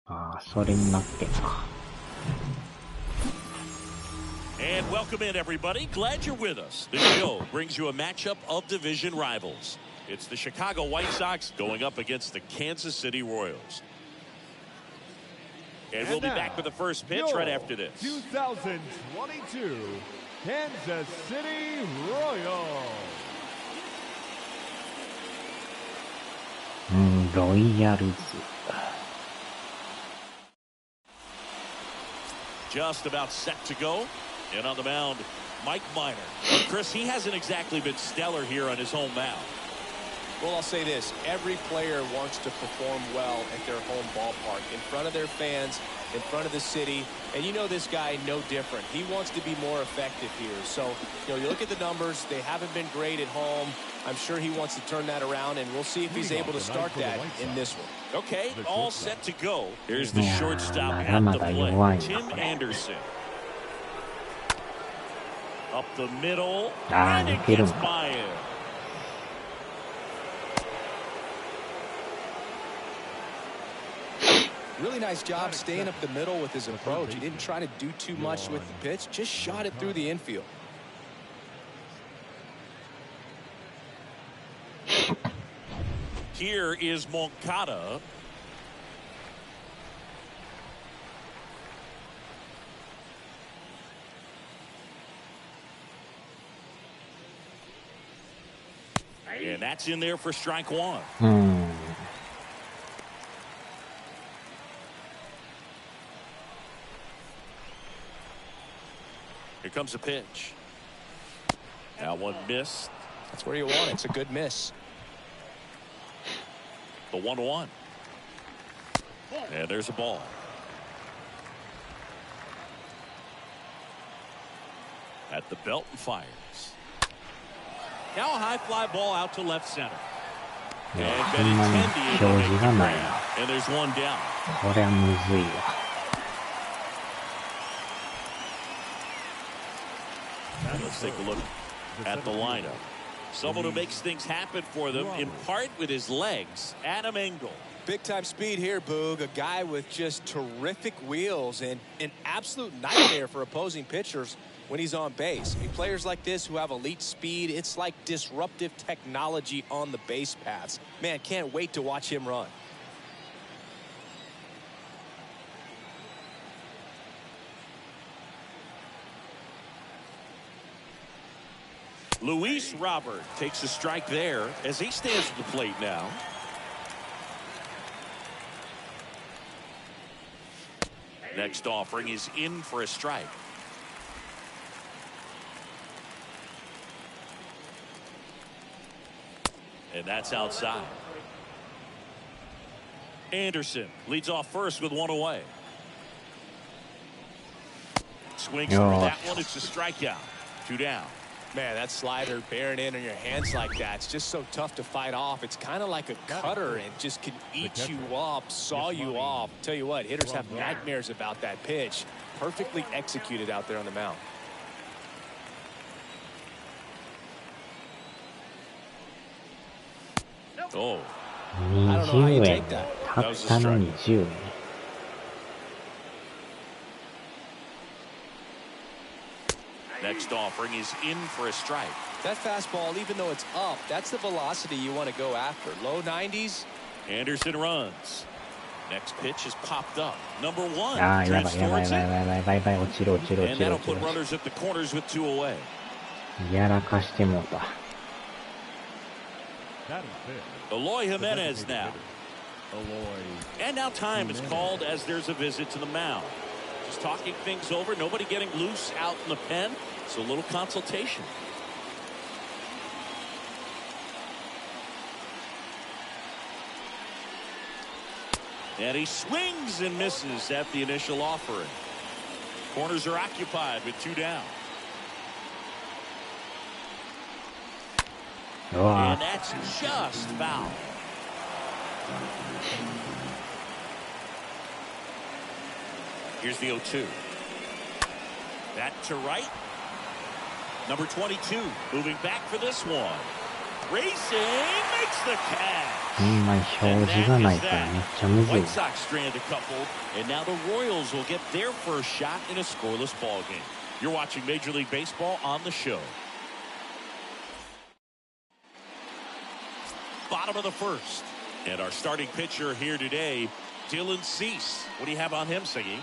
ああ、それになってんか。And welcome in, everybody. Glad you're with us. This show brings you a matchup of division rivals. It's the Chicago White Sox going up against the Kansas City Royals. And we'll be back with the first pitch right after this. 2022 Kansas City Royals. ロイヤルズ。Just about set to go. And on the mound, Mike Minor. Chris, he hasn't exactly been stellar here on his home mound. Well, I'll say this. Every player wants to perform well at their home ballpark, in front of their fans, in front of the city. And you know this guy no different. He wants to be more effective here. So, you look at the numbers. They haven't been great at home. I'm sure he wants to turn that around, and we'll see if he's able to start that in this one. Okay, all set to go. Here's the shortstop at the plate, Tim Anderson. Up the middle, and it gets by him. Really nice job staying up the middle with his approach. He didn't try to do too much with the pitch, just shot it through the infield. Here is Moncada. And that's in there for strike one. Here comes a pitch. Now one missed. That's where you want it. It's a good miss. The 1-1. And there's a ball. At the belt and fires. Now a high fly ball out to left center. And Benintendi. And there's one down. これはむずいわ。Let's take a look at the lineup. Someone who makes things happen for them, in part with his legs, Adam Engel. Big-time speed here, Boog. A guy with just terrific wheels and an absolute nightmare for opposing pitchers when he's on base. I mean, players like this who have elite speed, it's like disruptive technology on the base paths. Man, can't wait to watch him run. Luis Robert takes a strike there as he stands at the plate now. Next offering is in for a strike. And that's outside. Anderson leads off first with one away. Swings through that one. It's a strikeout. 2 down. Man, that slider bearing in on your hands like that, it's just so tough to fight off. It's kind of like a cutter and just can eat you up, saw you off. Tell you what, hitters have nightmares about that pitch. Perfectly executed out there on the mound. Oh. 20円たったの20円。Next offering is in for a strike. That fastball, even though it's up, that's the velocity you want to go after. Low 90s. Anderson runs. Next pitch is popped up. Number 1. ああ、やばいやばいやばいやばいやばいやばい、落ちる落ちる落 And ちる that'll 落ち put る。runners at the corners with 2 away. やらかしてもうた。Eloy Jimenez now. And now time is called as there's a visit to the mound. Just talking things over. Nobody getting loose out in the pen. So a little consultation. And he swings and misses at the initial offering. Corners are occupied with 2 down. And that's just foul. Here's the 0-2. That to right. Number 22 moving back for this one. racing, makes the catch. ほんまに表示がないからめっちゃむずい。 White Sox strand a couple, and now the Royals will get their first shot in a scoreless ball game. You're watching Major League Baseball on the show. Bottom of the first, and our starting pitcher here today, Dylan Cease. What do you have on him, Siggy?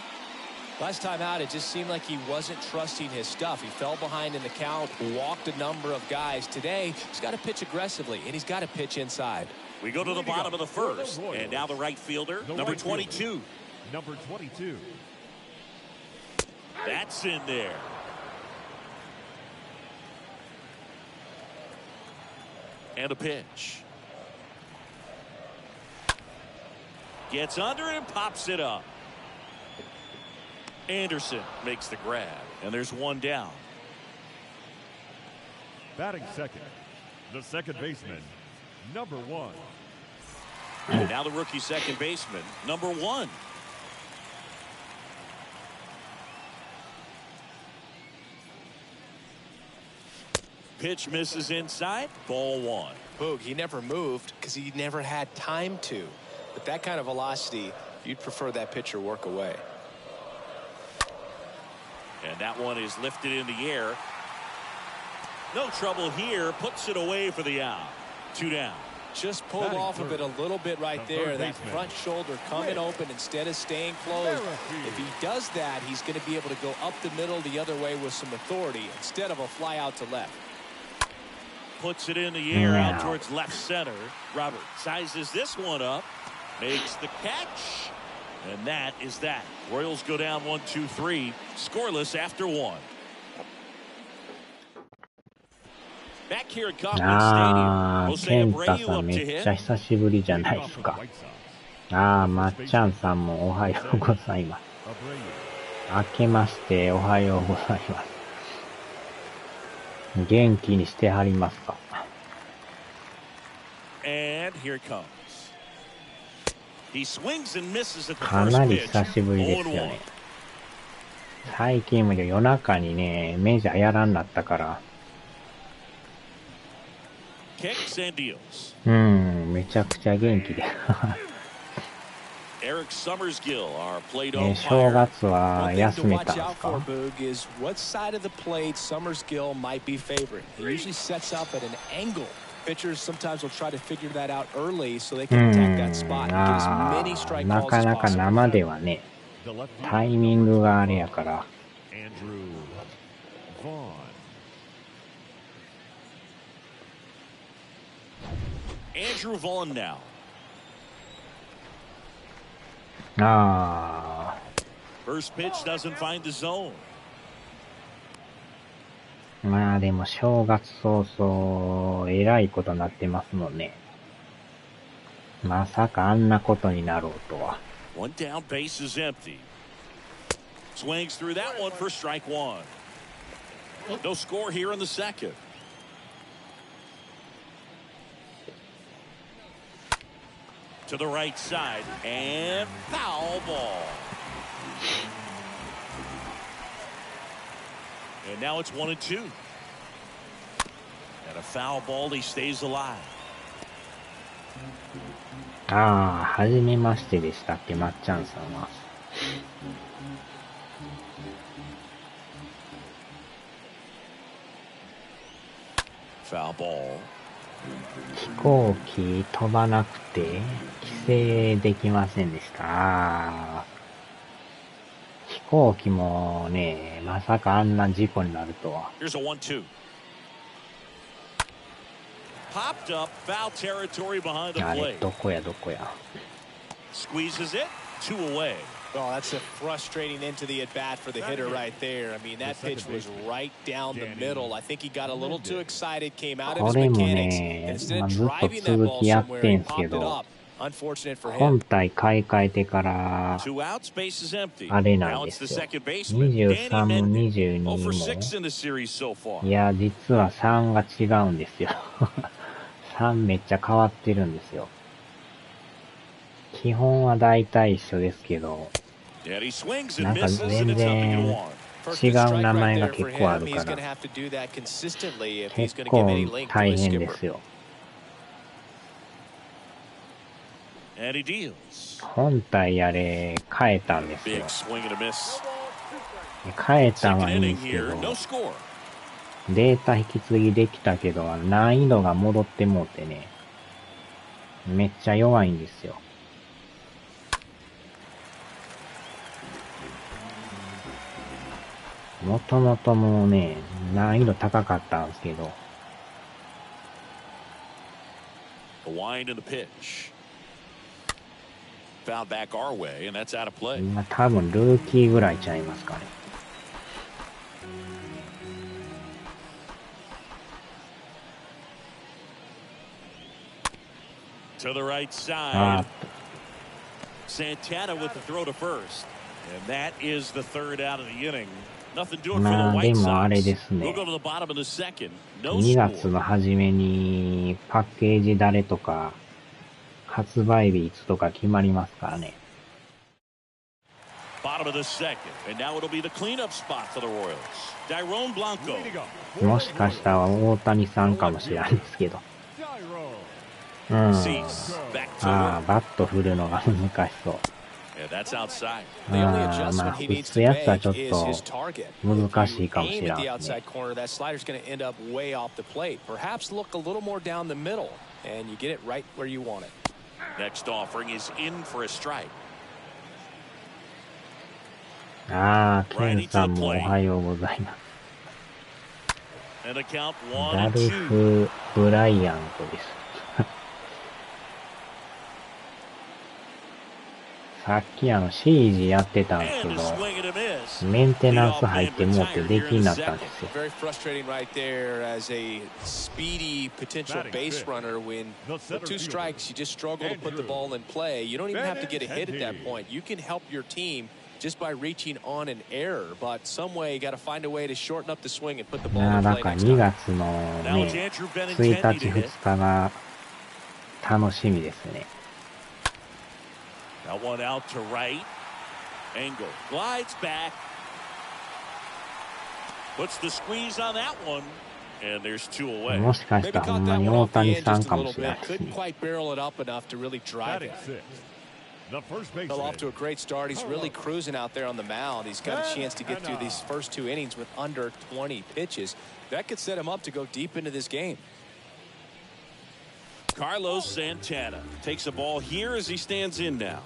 Last time out, it just seemed like he wasn't trusting his stuff. He fell behind in the count, walked a number of guys. Today, he's got to pitch aggressively, and he's got to pitch inside. We go to the bottom of the first, and now the right fielder, number 22. Number 22. That's in there. And a pitch. Gets under it and pops it up. Anderson makes the grab, and there's one down. Batting second, the second baseman, number 1. And now the rookie second baseman, number 1. Pitch misses inside, ball 1. Boog, he never moved because he never had time to. With that kind of velocity, you'd prefer that pitcher work away. And that one is lifted in the air. No trouble here. Puts it away for the out. 2 down. Just pulled off of it a little bit right there. That front shoulder coming open instead of staying closed. If he does that, he's going to be able to go up the middle the other way with some authority instead of a fly out to left. Puts it in the air out towards left center. Robert sizes this one up. Makes the catch. And that is that. Royals go down 1-2-3. Scoreless after 1. Back here at Kauffman Stadium. Jose 健太 Abreu さん up め to っ hit. ちゃ久しぶりじゃないですか。まっちゃんさんもおはようございます。明けましておはようございます。元気にしてはりますか。 And here it comes. He swings and misses at the か first なり pitch. 久しぶりですよね。最近も夜中にね、メジャーやらんなったから。Kicks and deals. めちゃくちゃ元気で。Eric Summersgill, our plate 正 umpire. 月は One thing 休 to めた watch んで out す for, か？ Boog, is what side of the plate Summersgill might be favoring. He usually sets up at an angle. Pitchers sometimes will try to figure that out early so they can attack that spot and get as many strike な calls か as なか possible. 生ではね、タイミングがあれやから。Andrew Vaughn. Andrew Vaughn now. First pitch doesn't find the zone. まあでも正月早々えらいことになってますもんね。まさかあんなことになろうとは。One down, base is empty. Swings through that one for strike 1. No score here in the second. To the right side and foul ball. And now it's 1-2. And a foul ball, he stays alive. はじめましてでしたっけ、まっちゃんさんは。Foul ball. 飛行機飛ばなくて規制できませんでした。飛行機もね、まさかあんな事故になるとは。Here's a 1-2. Popped up foul territory behind the あれ plate. どこやどこや。 Squeezes it 2 away. Well, that's a frustrating end to the at-bat for the hitter right there. I mean, that pitch was right down the middle. I think he got a little too excited, came out of his これも mechanics, ね、 and instead まあ of ずっと driving that 続 ball きやっ somewhere, て he んすけ popped it ど、 up. Unfortunate for 本 him. 体買い替えてから2 outs, base is empty. あれな Now んで it's す the よ。 second baseman, Danny 23も Mendy. 22 0 for も。 6 in the series so far. いや、実は3が違うんですよ。3めっちゃ変わってるんですよ。基本はだいたい一緒ですけど、And he swings な and んか misses, 全 and it's nothing to 然 1. First 違 good う strike 名 right 前が there for 結構あ him. る He's か going to ら、have to do that consistently if he's 結 going to give 構 any link to 大 his 変で skipper. すよ。And he deals. 本体あれ変えたんですよ。 Big swing and a miss. 変えたはいいん Second です inning け here, ど、 no score. データ引き継ぎできたけど、難易度が戻ってもうてね、めっちゃ弱いんですよ。もともともうね、難易度高かったんですけど、 The wind and the pitch. Fouled back our way, and that's out of play. 今多分ルーキーぐらいちゃいますかね。To the right あ side. Santana with the throw to first. And that is the third out of the inning. Nothing doing for the まあ White でもあれ Sox. です We'll ね。 go to the bottom of the second. No 2月 score. の初めにパッケージ誰とか発売日いつとか決まりますからね。 Bottom of the second. And now it'll be the cleanup spot for the Royals. Tyrone Blanco. もしかしたら大谷さんかもしれないですけど。うん。 Cease. Back to ああ、 work. バット振るのが難しそう。 And that's outside. The only ああ、ま adjustment あ、 he 打 needs つ to やつはちょっ make is と his target. 難しいかもし Aim れ at ない the ですね。 outside corner, that slider's going to end up way off the plate. Perhaps look a little more down the middle, and you get it right where you want it. Next offering is in for a strike. ああ、ケンさんもおはようございます。 And a count ダ 1 and ル 2. フ・ブライアントです。さっきシージやってたんですけ And ど、 a swing and a miss. メンテナンス入ってもうって出禁になったんですよ。 Very frustrating right there as a speedy potential base runner when with two strikes you just struggle to put the ball in play. You don't even have to get a hit at that point. You can help your team just by reaching on an error, but some way you got to find a way to shorten up the swing and put the ball な in ん play か next 2 time. 月の Now ね、 it's Andrew 1 Benintendi 日 to 2 hit. 日が楽しみですね。 That one out to right. Engel glides back. Puts the squeeze on that one. And there's two away. もしかした Maybe らほ caught んま that に one 大 off the 谷 end さん just か a も little しれない bit. です Couldn't ね。 quite barrel it up enough to really drive Batting it. sixth, the first baseman. Fell off to a great start. He's really cruising out there on the mound. He's got a chance to get through these first two innings with under 20 pitches. That could set him up to go deep into this game. Carlos Santana takes a ball here as he stands in now.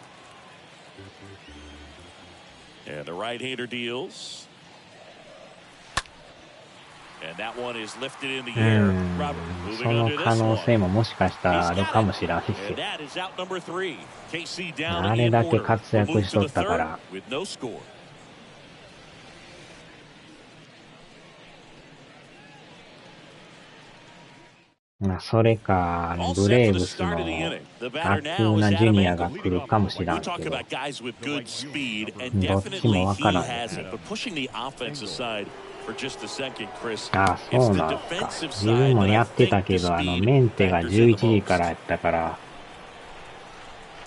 And the right-hander deals. And that one is lifted in the う air. ん、 Robert そ moving の on to 可 this 能 one. 性ももしかしたら He's ある got かも it. しれないです And よ。 that is out number 3. KC down あ in れ the だけ order. 活 We'll 躍 move しと to っ the たか third ら、 with no score. まあ、それか、 All ブ set レー for ブ the スの start of the inning. The ア batter クー now is ナジュ Adam ニアが Engel. 来るかもしれ You んけ talk ど、 about guys with good speed, and どっちも definitely わ he からんです has ね。 it. But pushing the offense aside for just a second, Chris, ああ、 it's そう the なんですか。 defensive 自分 side も that や I って think たけ the ど、 speed メンテが factors in 11 the 時からや most. ったから、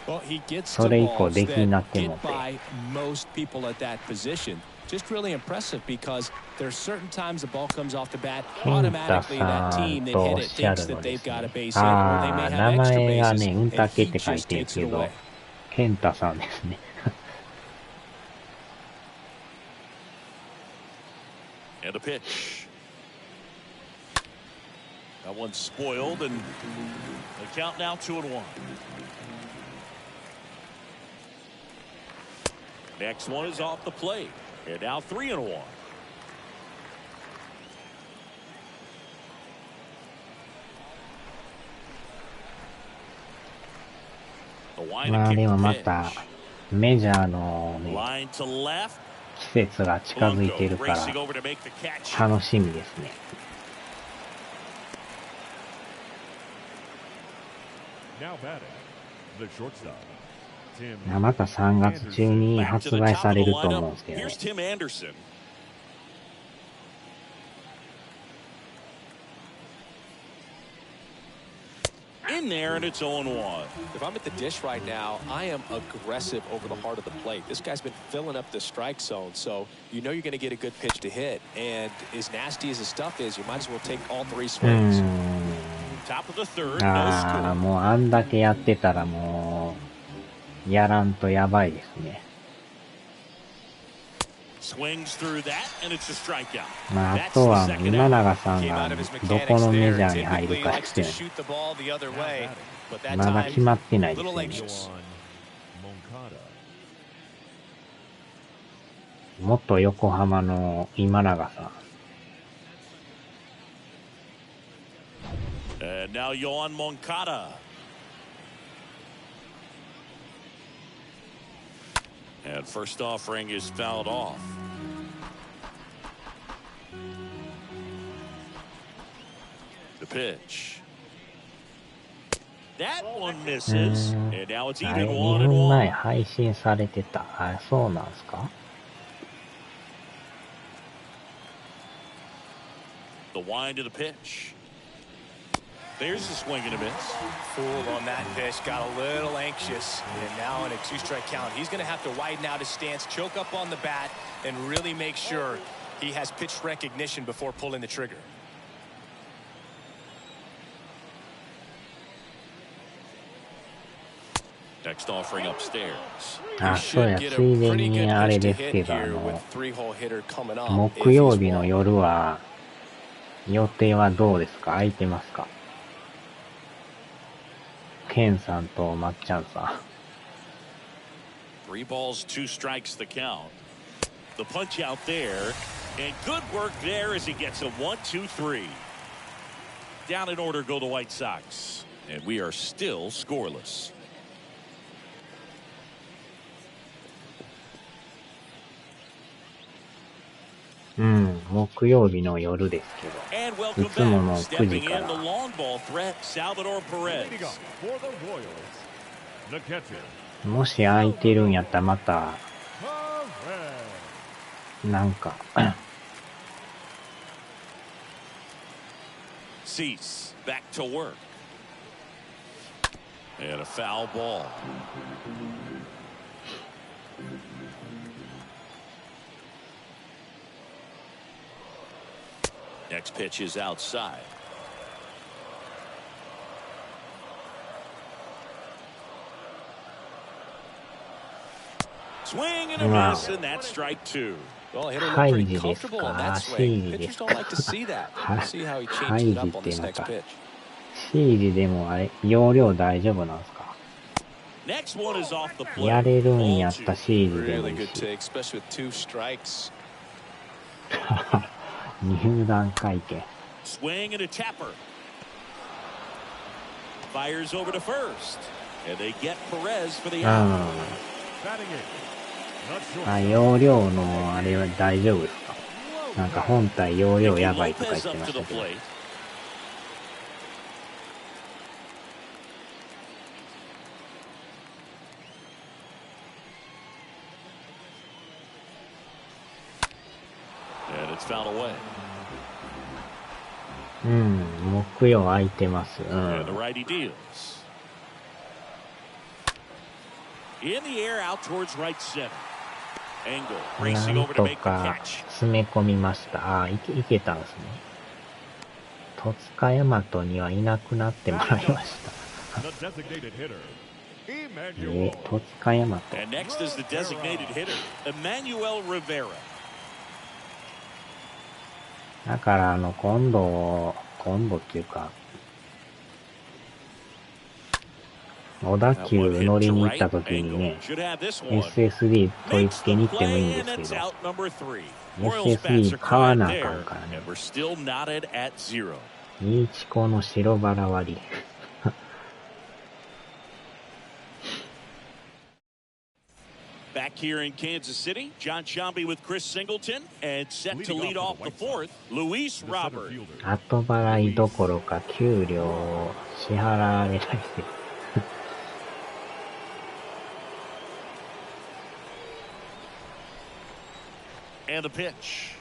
Well, he gets そ to れ以降 balls できに that なっても get って。 by most people at that position. Just really impressive because there's certain times the ball comes off the bat, ケンタ automatically さ that ん team that と hit おっ it しゃ thinks るの that で they've すね。got a base hit or they あ may あ、 have 名 extra 前が bases, ね、うん and たけっ he て書い just てる takes け it ど、 away. ケンタさんですね。And a pitch. That one's spoiled, and the count now 2-1. Next one is off the plate. And now 3-1. まあでもまた、メジャーのね、 Line to left. 季節が近づいてる Blanco から racing over to make the catch. 楽しみですね。 Now batting, the shortstop, Tim. また3月中に Back to 発 the 売 top さ of れ the ると思うん lineup. ですけどね。 Here's Tim Anderson. In there, and it's 0-1. If I'm at the dish right now, I am aggressive over the heart of the plate. This guy's been filling up the strike zone, so you know you're going to get a good pitch to hit. And as nasty as the stuff is, you might as well take all 3 swings. Top of the third, no ああ、 score. もうあんだけやってたらもやらんとやばいですね。まあ、あとは今永さんがどこのメジャーに入るかですね。まだ決まってないですね。元横浜の今永さん。And now Yoan Moncada. And first offering is fouled off. The pitch. That one misses. And now it's even 2 分前配信されてた。あ、そうなんすか？ The wind to the pitch. There's a swing and a miss. Fooled on that pitch, got a little anxious, and now in a 2-strike count, he's going to have to widen out his stance, choke up on the bat, and really make sure he has pitch recognition before pulling the trigger. Next offering upstairs. あ、そうや、ついでにあれですけど、木曜日の夜は、予定はどうですか？空いてますか？ケンさんとまっちゃんさん。3 balls, 2 strikes the count. The punch out there, and good work there as he gets a 1-2-3. Down in order go the White Sox, and we are still scoreless. うん、木曜日の夜ですけど、いつもの9時から。もし空いてるんやったらまた、なんか。Cease back to work. And a foul ball. Next pitch is outside. Swing and a miss, and that's strike 2. Well, hitter looked pretty comfortable on that swing. Pitchers don't like to see that. We'll see how he changes it up on this next pitch. シージでもあれ、容量大丈夫なんですか？ Next one is off the plate. やれるんやったシージでもいい Really し。 good take, especially with 2 strikes. 入団会見。Swing and a tapper. Fires over to first. And they get Perez for the out. あ、容量のあれは大丈夫ですか？なんか本体容量やばいとか言ってましたけど。And it's fouled away. うん、木曜空いてます。うん。And the righty deals. In the air out towards right center. Angle な racing ん over to と make the か catch. 詰め込みました。あ、いけたんですね。戸塚大和にはいなくなってもらいました。戸塚大和。And next is the designated hitter, Emmanuel Rivera. だから今度っていうか、小田急乗りに行った時にね、SSD 取り付けに行ってもいいんですけど、SSD 買わなあかんからね。イーチコの白バラ割り。Back here in Kansas City, John Sciambi with Chris Singleton, and set to lead off the fourth, Luis Robert. 後払いどころか給料を支払われないで。And the pitch.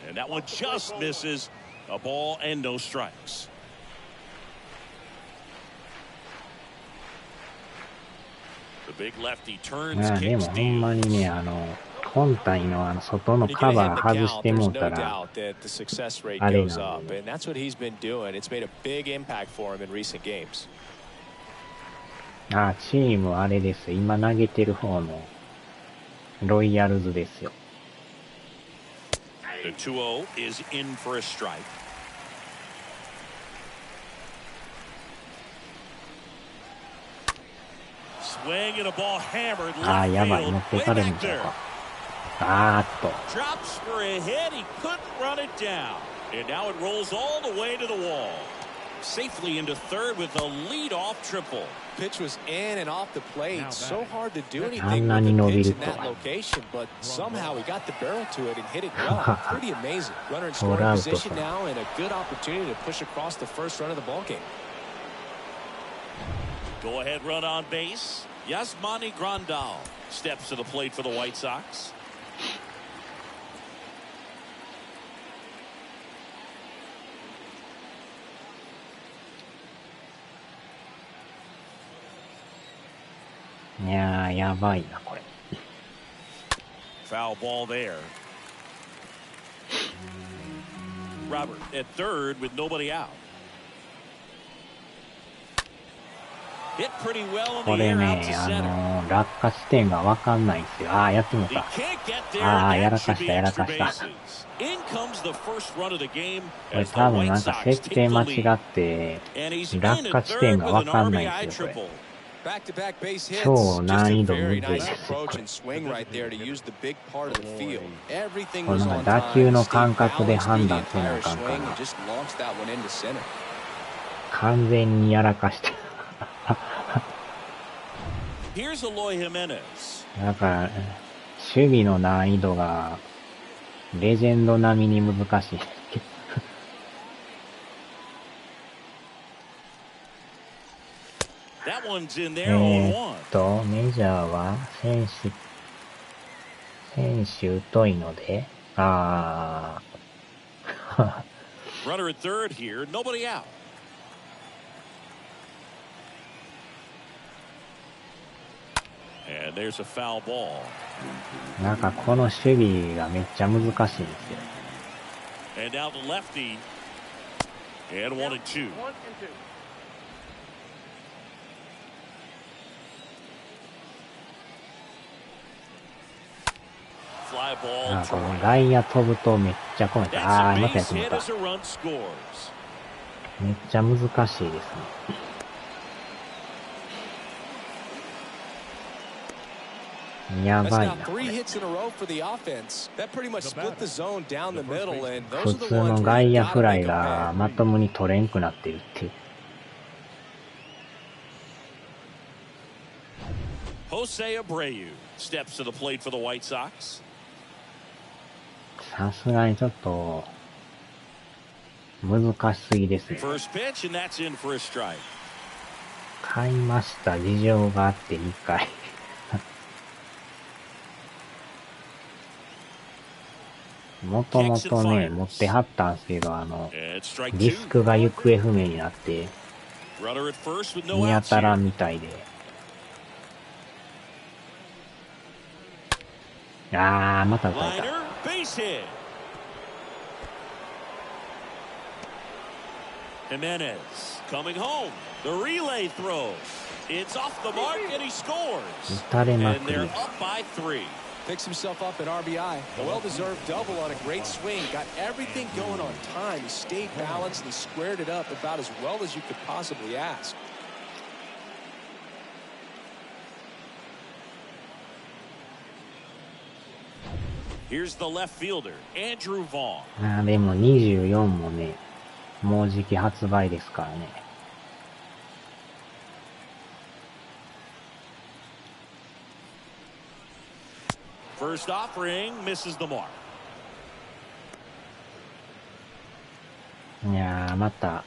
And that one just misses. A ball and no strikes. The big lefty turns, でも kicks ほんまにね、本体の外のカバー外してもうたら、あれなんで。And that's what he's been doing. It's made a big impact for him in recent games. あ、チームあれです。今投げてる方のロイヤルズですよ。The 2-0 is in for a strike. ああ、やばい。持っていかれるんちゃうか。あーっと。Drops for a hit. He couldn't run it down. And now it rolls all the way to the wall. Safely into third with a lead-off triple. Pitch was in and off the plate. So hard to do あ anything んなに with 伸 the び pitch る in と that は。location, but somehow he got the barrel to it and hit it well. Pretty amazing. Runner in scoring position now and a good opportunity to push across the first run of the ballgame. Go ahead run on base. Yasmani Grandal steps to the plate for the White Sox. いやー、やばいな、これ。Foul ball there. Robert at third with nobody out. Hit pretty well in こ the れ air out ね、 to center. 落下地点がわかんないんですよ。ああ、やっても He た。 can't get there. ああ、や That らか should し be た、やら extra かした。 bases. In comes the first run of the game これ as the 多分 White なんか Sox 設 take 定 the 間 lead. 違って、 And he's in 落下 at 地点 third が with わ an かんないん RBI ですよ、これ。 triple. Back-to-back base hits. 超 Just 難 a 易度む very ずい nice ですね、こ approach れ。 and swing right there to use the big part of the field. Everything こ was の on 打 time. 球の Stayed 感覚で balanced 判 through the 断せなあ entire かんか swing ら、 and just launched that one into center. 完全にやらかして。Here's Eloy Jimenez. だから、守備の難易度が、レジェンド並みに難しい。That one's in there on one. メジャーは選手疎いので、ああ。Runner at third here. Nobody out. And there's a foul ball. なんかこの守備がめっちゃ難しいんですよ。 And now the lefty. And 1-2. Fly あ ball. この外野飛ぶとめっちゃこめた。ああ、またや That's って a も base た。 hit as a run scores. めっちゃ難しいですね。や That's ばい now な、こ three れ。 hits in a row for the offense. That pretty much split the zone down the middle, and 普 those are the 通 ones の where 外 you 野 gotta フライ make a が pay. まともに取れんくなってるっていう。Jose Abreu steps to the plate for the White Sox. さすがにちょっと、難しすぎですね。 First pitch, and that's in for a strike. 買いました。事情があって2回。もともとね、持ってはったんですけど、And strike ディス two. クが行方不明になって、 Runner at first with no 見当 outs たら here. んみたいで。あー、また打たれた。 Liner, base hit. Jimenez coming home. The relay throw. It's off the mark, and he scores. 打たれま And くり they're。up by 3. Picks himself up an RBI. A well-deserved double on a great swing. Got everything going on time. He stayed balanced and he squared it up about as well as you could possibly ask. Here's the left fielder, Andrew Vaughn. あーでも24もね、もうじき発売ですからね。First offering misses the mark. いやー、また、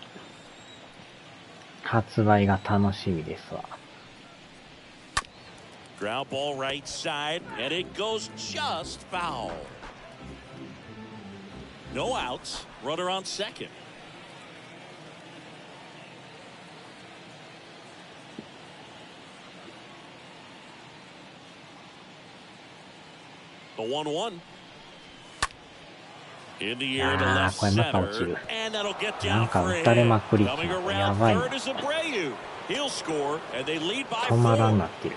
発売が楽しみですわ。Ground ball right side, and it goes just foul. No outs. Runner on second. The 1-1. In the air to あー、 left これまた落ち center, る。 and that'll get な down んか for 打 a たれ hit. まくり。 Coming や around ばいな。 third is Abreu. He'll score, and they lead by 止まらん 4. なってる。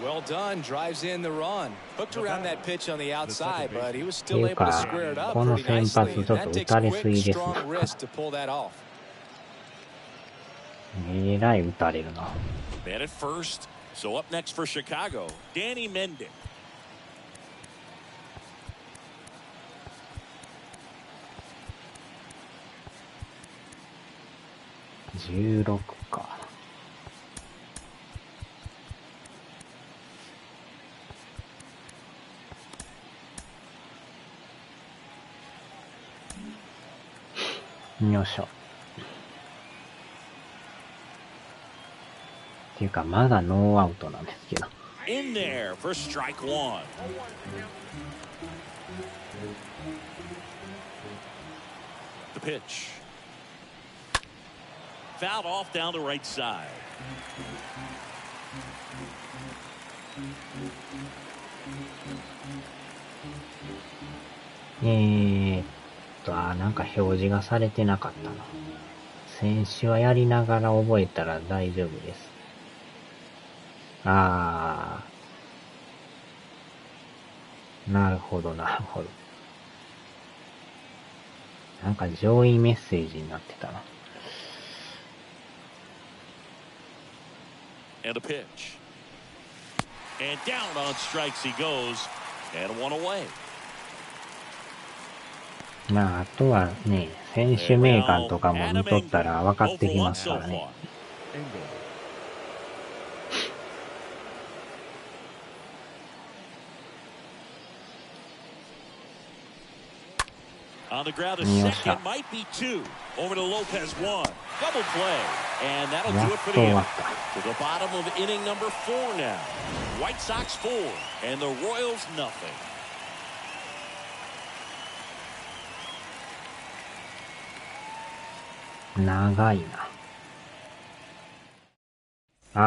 Well done, drives in the run. Hooked around that pitch on the outside, but he was って still いう able to か、 square it up この pretty 先 nicely. 発ちょっ That と打 takes たれ quick, すぎです strong な。 wrist to pull that off. えらい打たれるな。Man at first. So up next for Chicago, Danny Mendick. 16か。よいしょ。っていうか、まだノーアウトなんですけど。In there for strike 1. The pitch. Fouled off down the right side. なんか表示がされてなかったな。選手はやりながら覚えたら大丈夫です。なるほど、なるほど。なんか上位メッセージになってたな。And a pitch. And down on strikes he goes. And one away. まあ、あとはね、選手名鑑とかも見とったら分かってきますからね。On the ground, a second might be 2. Over to Lopez 1. Double play. And that'll do it for the inning. To the bottom of inning number 4 now. White Sox 4 and the Royals nothing. 長いな。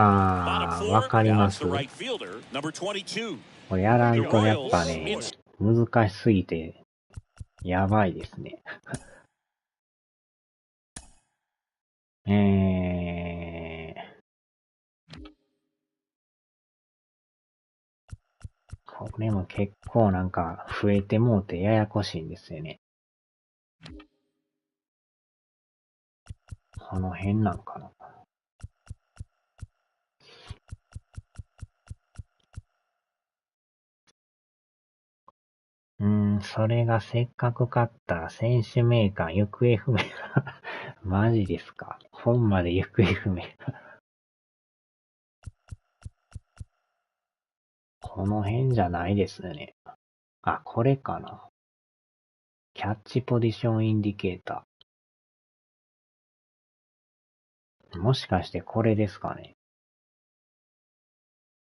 わかります。これやらんとやっぱね、難しすぎて、やばいですね。これも結構なんか増えてもうてややこしいんですよね。この辺なんかな。それがせっかく勝った選手名鑑行方不明。マジですか。本まで行方不明。この辺じゃないですね。あ、これかな。キャッチポジションインディケーター。もしかしてこれですかね。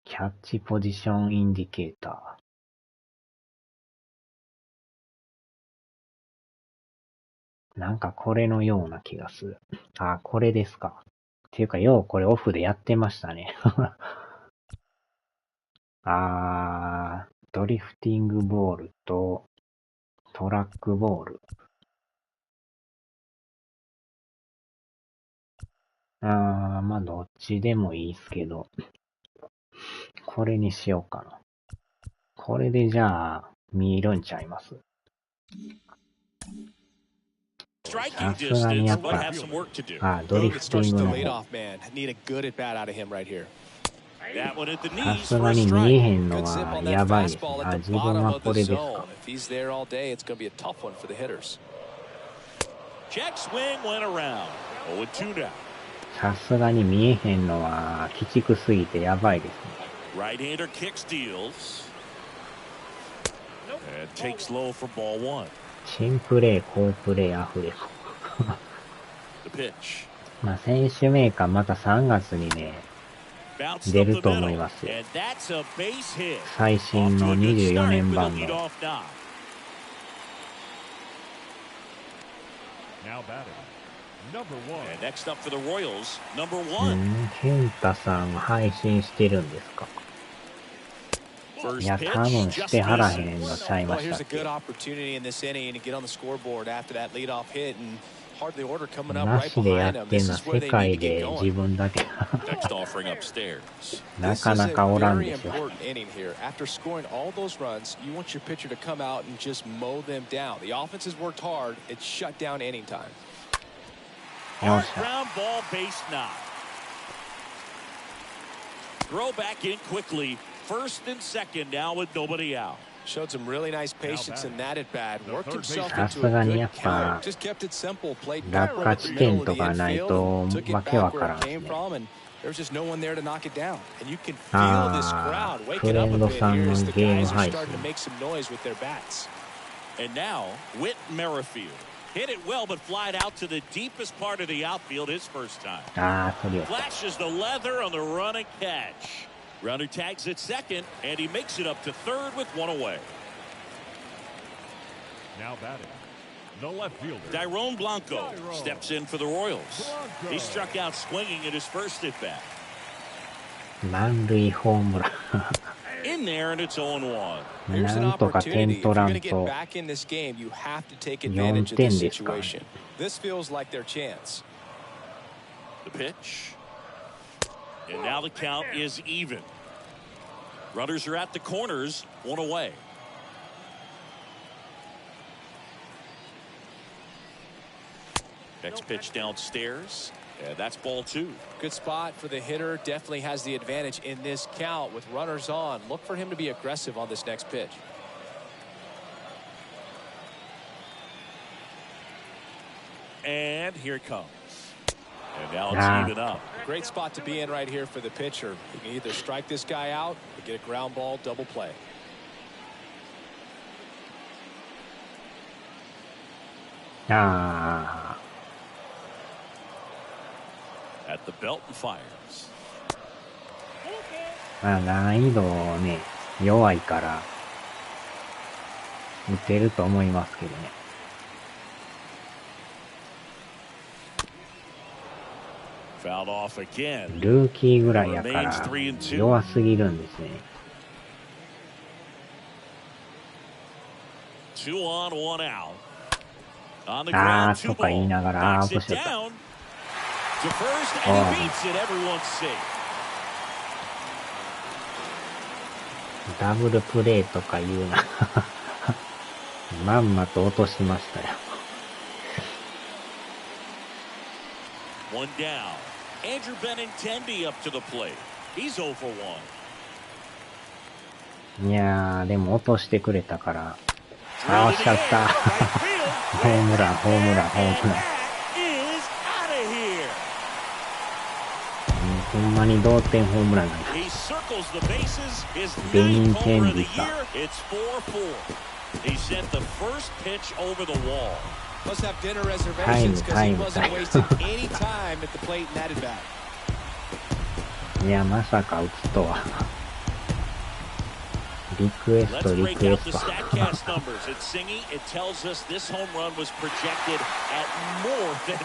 キャッチポジションインディケーター。なんかこれのような気がする。あ、これですか。っていうか、ようこれオフでやってましたね。ドリフティングボールとトラックボール。まあどっちでもいいですけど、これにしようかな。これでじゃあ、見るんちゃいます。さすがにやっぱ、ドリフティングの方。さすがに見えへんのはやばいですね。自分はこれですか。さすがに見えへんのは鬼畜すぎてやばいですね。新プレー、好プレー、アフレコ。まあ選手名鑑また3月にね、出ると思いますよ。最新の24年版の。ケンタさん配信してるんですか。いや、多分してはらへんのちゃいましたっけ。hardly order coming up な right しでや behind っ them. てん This の is は where 世 they 界 need to で get 自 going. 分だけ。 Next offering upstairs. な This か is な a かおらん very ですよ。 important inning here. After scoring all those runs, you want your pitcher to come out and just mow them down. The offense has worked hard. It's shut down inning time. Hard ground ball, base knock. Throw back in quickly. First and second now with nobody out. Showed some really nice patience in that at bat. Worked himself さ into すが a にや good っぱ count. Just kept it simple. Played 落 right 下 over 地 the 点 middle と of the かない infield と and took わ it けわ back か where らん it です came ね。 from, and there was just no one there to knock it down. And you can feel this あ crowd あ、 waking フレ up ン a ド bit さん here の as the ゲーム guys are 配 starting to 信。 make some noise with their bats. And now, Whit Merrifield. Hit it well, but flied out to the deepest part of the outfield his first time. ああ、取りよった。 Flashes the leather on the run and catch. Runner tags at second, and he makes it up to third with one away. Now batting, the left fielder. Tyrone Blanco steps in for the Royals. He struck out swinging at his first at bat. 満塁ホームラ In there, and it's 0-1. ン。 Here's an なんとか点 opportunity. If 取 you're ら going ん to get と back in this game, you have to take 4 advantage of 点 this ですからね。 situation. This feels like their chance. The pitch. And now the count is even. Runners are at the corners, one away. Next pitch downstairs, and that's ball 2. Good spot for the hitter. Definitely has the advantage in this count with runners on. Look for him to be aggressive on this next pitch. And here it comes. And now it's Ah. even up. Great spot to be in right here for the pitcher. You can either strike this guy out or get a ground ball double play. Ah. At the belt and fires. まあ難易度ね、弱いから打てると思いますけどね。Fouled off again. ルーキーぐらいやから弱すぎるんですね。 2 on, 1 out. On the あ ground, あ、 2とか言い ball. ながら、ああ、 Knocks 落と it しちゃった。 down to first, and he beats it. Everyone's safe. ダブルプレーとか言うな。まんまと落としましたよ。One down. Andrew Benintendi up to the plate. He's 0 for 1. いやー、でも落としてくれたから。ああ、惜しかった。ホームラン、ホームラン、ホームラン。ほんまに同点ホームランなんだ。ベニンテンディさ。He sent the first pitch over the wall. Must have dinner reservations because he wasn't wasting any time at the plate in that at bat. いや、まさか打つとは。リクエス Let's ト、リ break クエ out ス the ト。StatCast numbers. At Singy, it tells us this home run was projected at more than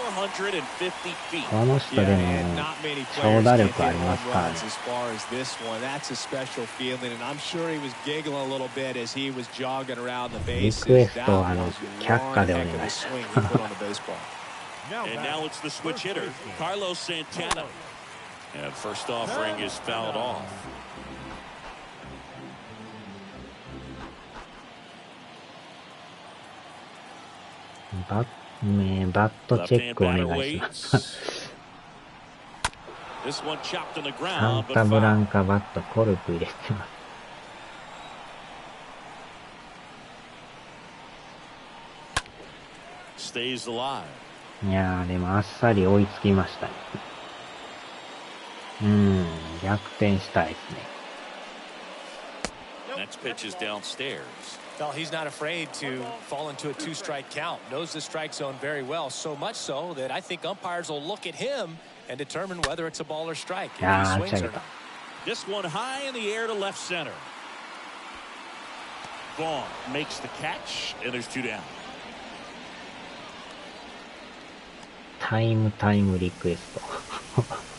450 feet. この人で Yeah, も and not many 長 players 打 can 力あ hit りま home すからね。 runs as far as this one. That's a special feeling, and I'm sure he was giggling a little bit as he was jogging around the リ bases. クエス That ト、was 却下でお one 願 heck い of し a ま swing す。 he put on the baseball. And now it's the switch hitter, Carlos Santana. And first offering is fouled off. バットチェックお願いします。This one chopped on the サン ground, タ but ブラ foul. ンカバットコルク入れてます。 Stays alive. いやー、でもあっさり追いつきましたね。逆転したいですね。Next pitch is downstairs. Well, he's not afraid to fall into a two-strike count. Knows the strike zone very well, so much so that I think umpires will look at him and determine whether it's a ball or strike. If he swings or not. This one high in the air to left center. Vaughn makes the catch, and there's 2 down. タイムリクエスト。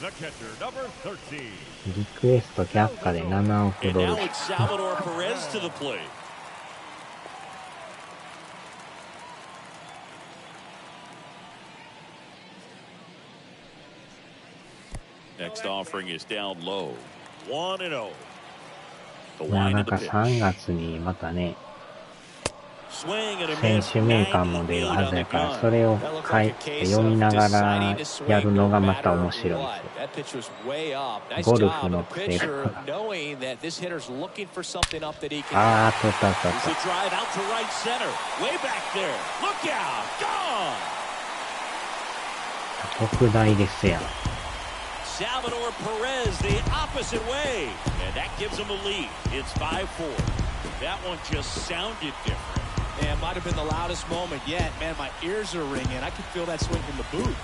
The catcher, number 13. リクエスト却下で7億 And ドル。 now it's Salvador Perez to the plate. い Next offering is down low. 1-0. The まあ wind なん of the か pitch. 3月にまたね、 Swing and a 選 miss. 手名鑑も出る 98は on ず the やから、 gun. それを That looked 書 like い a て case 読み of なが deciding ら to やる swing の no がまた matter 面白いん what. ですよ。 That pitch was way up. Nice ゴル job. フ And の the 癖 pitcher が。 knowing that this hitter's looking for something up that he can. あー、取った取っ Here's た。 a drive out to right center. Way back there. Look out. Gone. 特大ですやん。 Salvador Perez the opposite way. And that gives him a lead. It's 5-4. That one just sounded different. Man, might have been the loudest moment yet. Man, my ears are ringing. I can feel that swing from the booth.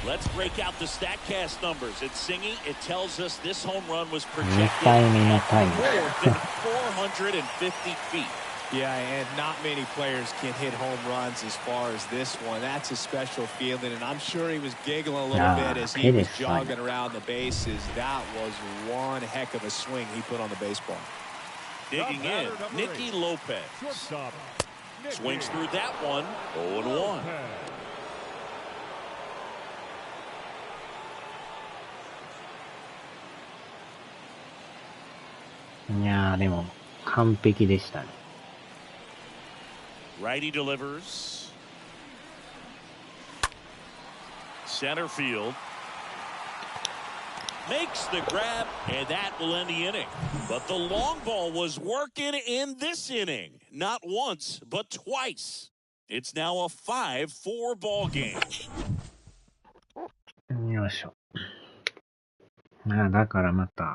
Let's break out the StatCast numbers. It's singing. It tells us this home run was 2 projected 回目のタイム。 450 feet. Yeah, and not many players can hit home runs as far as this one. That's a special feeling, and I'm sure he was giggling a little bit as he was jogging around the bases. That was one heck of a swing he put on the baseball. Digging in, Nicky Lopez. Shortstop. Swings through that one. 0-1. いやー、でも、完璧でしたね。Righty delivers. Center field. Makes the grab, and that will end the inning. But the long ball was working in this inning. Not once, but twice. It's now a 5-4 ball game. よいしょ。ああ、だからまた、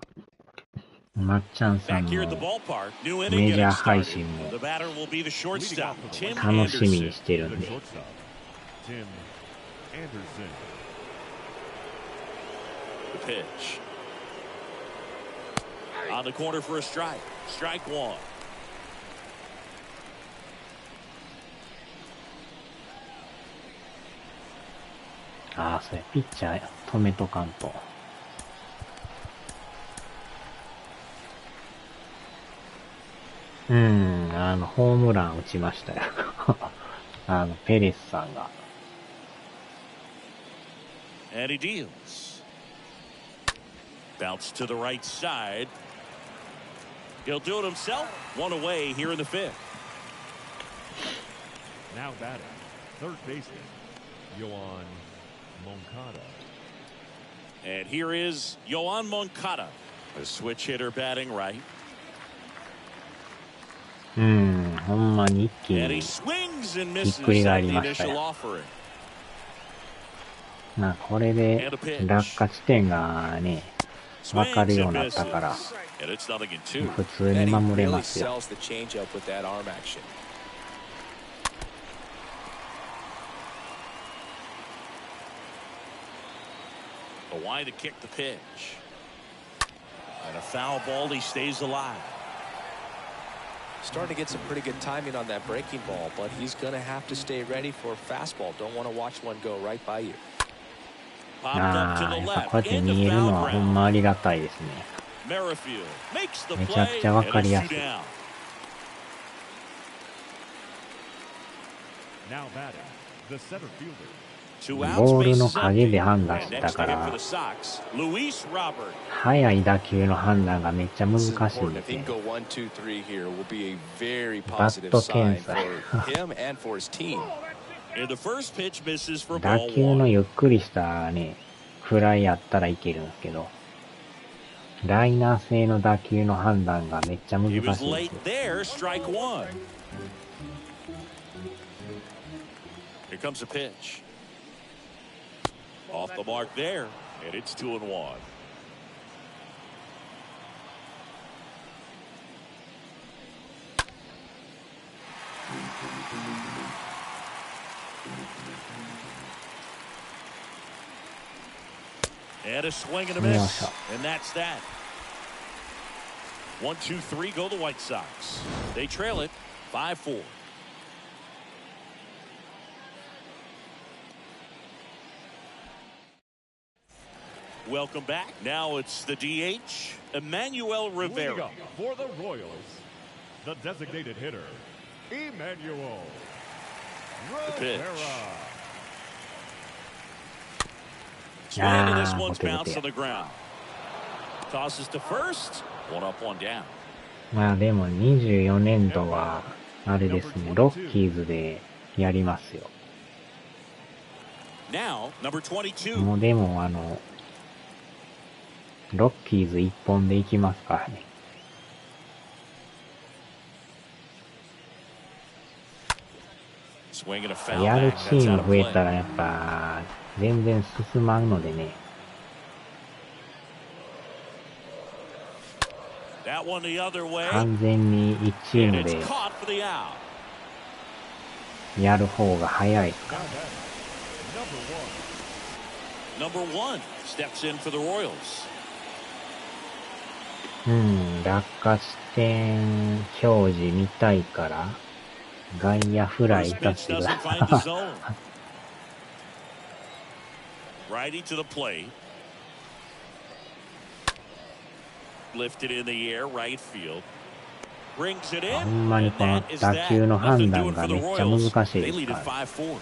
まっちゃんさん Back の here at the ballpark, new メ inning ジャー getting 配 started. 信も The batter will be the shortstop, Tim 楽しみに Anderson. してるん The で。 shortstop, Tim Anderson. The pitch. On the corner for a strike. Strike one. ああ、それ、ピッチャー止めとかんと。ホームラン打ちましたよ。ペレスさんが。And he deals. Bounce to the right side. He'll do it himself. One away here in the fifth. Now batting, third baseman, Yoan Moncada. And here is Yoan Moncada, a switch hitter batting right. ほんまに一気 And he に、 swings and ひっ misses くり at 返り the ました initial よ。offering. まあ、これで、落下地点がね、わかる Swings よう and になったから、 misses. And it's nothing in two. 普通に And he 守れ really ますよ。 sells the changeup with that arm action. A wide to kick the pitch. And a foul ball. He stays alive. Starting to get some pretty good timing on that breaking ball, but he's going to have to stay ready for a fastball. Don't want to watch one go right by you. Popped up to ああ、 the やっぱこうや left って into 見えるの foul はほん ground. まありがたいですね。 Merrifield makes the めちゃく play ちゃわ and かり it's や two すい。 down. Now batting, the center fielder, Two outs, ボールの bases 影で empty. 判断 And した next か to him for ら、 the Sox, Luis Robert. 速い打球の判断がめっちゃ難 This し is いん important. で If す he ね can。go 1, 2, 3 here, will be a very バ positive ット sign 検 for 査。 him and for his team. And the first pitch misses for 打 ball 球の one. ゆっくりしたね、フライやったらいけるんですけど、ライナー性の打球の判断がめっちゃ難しい He んで was すよ。 late there, strike one. Here comes a pitch. Off the mark there, and it's 2-1. And a swing and a miss. And that's that. 1, 2, 3 go the White Sox. They trail it 5-4. Welcome back. Now it's the DH, Emmanuel leading Rivera. up for the Royals, The designated hitter, Emmanuel The pitch. Rivera. Swing and this Ah, one's bote, bounced bote. on the ground. Tosses to first. One up, one down. まあでも24年度は、あれですね、ロッキーズでやりますよ。Now, number 22. もうでもロッキーズ一本で行きますからね。Swing and a foul やる back. チ That's ー out ム of 増え play. たらやっぱ、全然進まんのでね。That one the other way. 完全に1チー And ム it's で caught for the out. やる方が早いですから。 Number one. Number 1 steps in for the Royals. 落下地点表示見たいから、外野フライ First 出 pitch してく doesn't だ find the さい。 zone. Righty to the plate. Lifted in the air, right field. Brings it ほ in. んまに And この that is 打 that. 球の Nothing 判 doing 断 for が the めっちゃ Royals. 難しい They です lead か at ら。 5-4.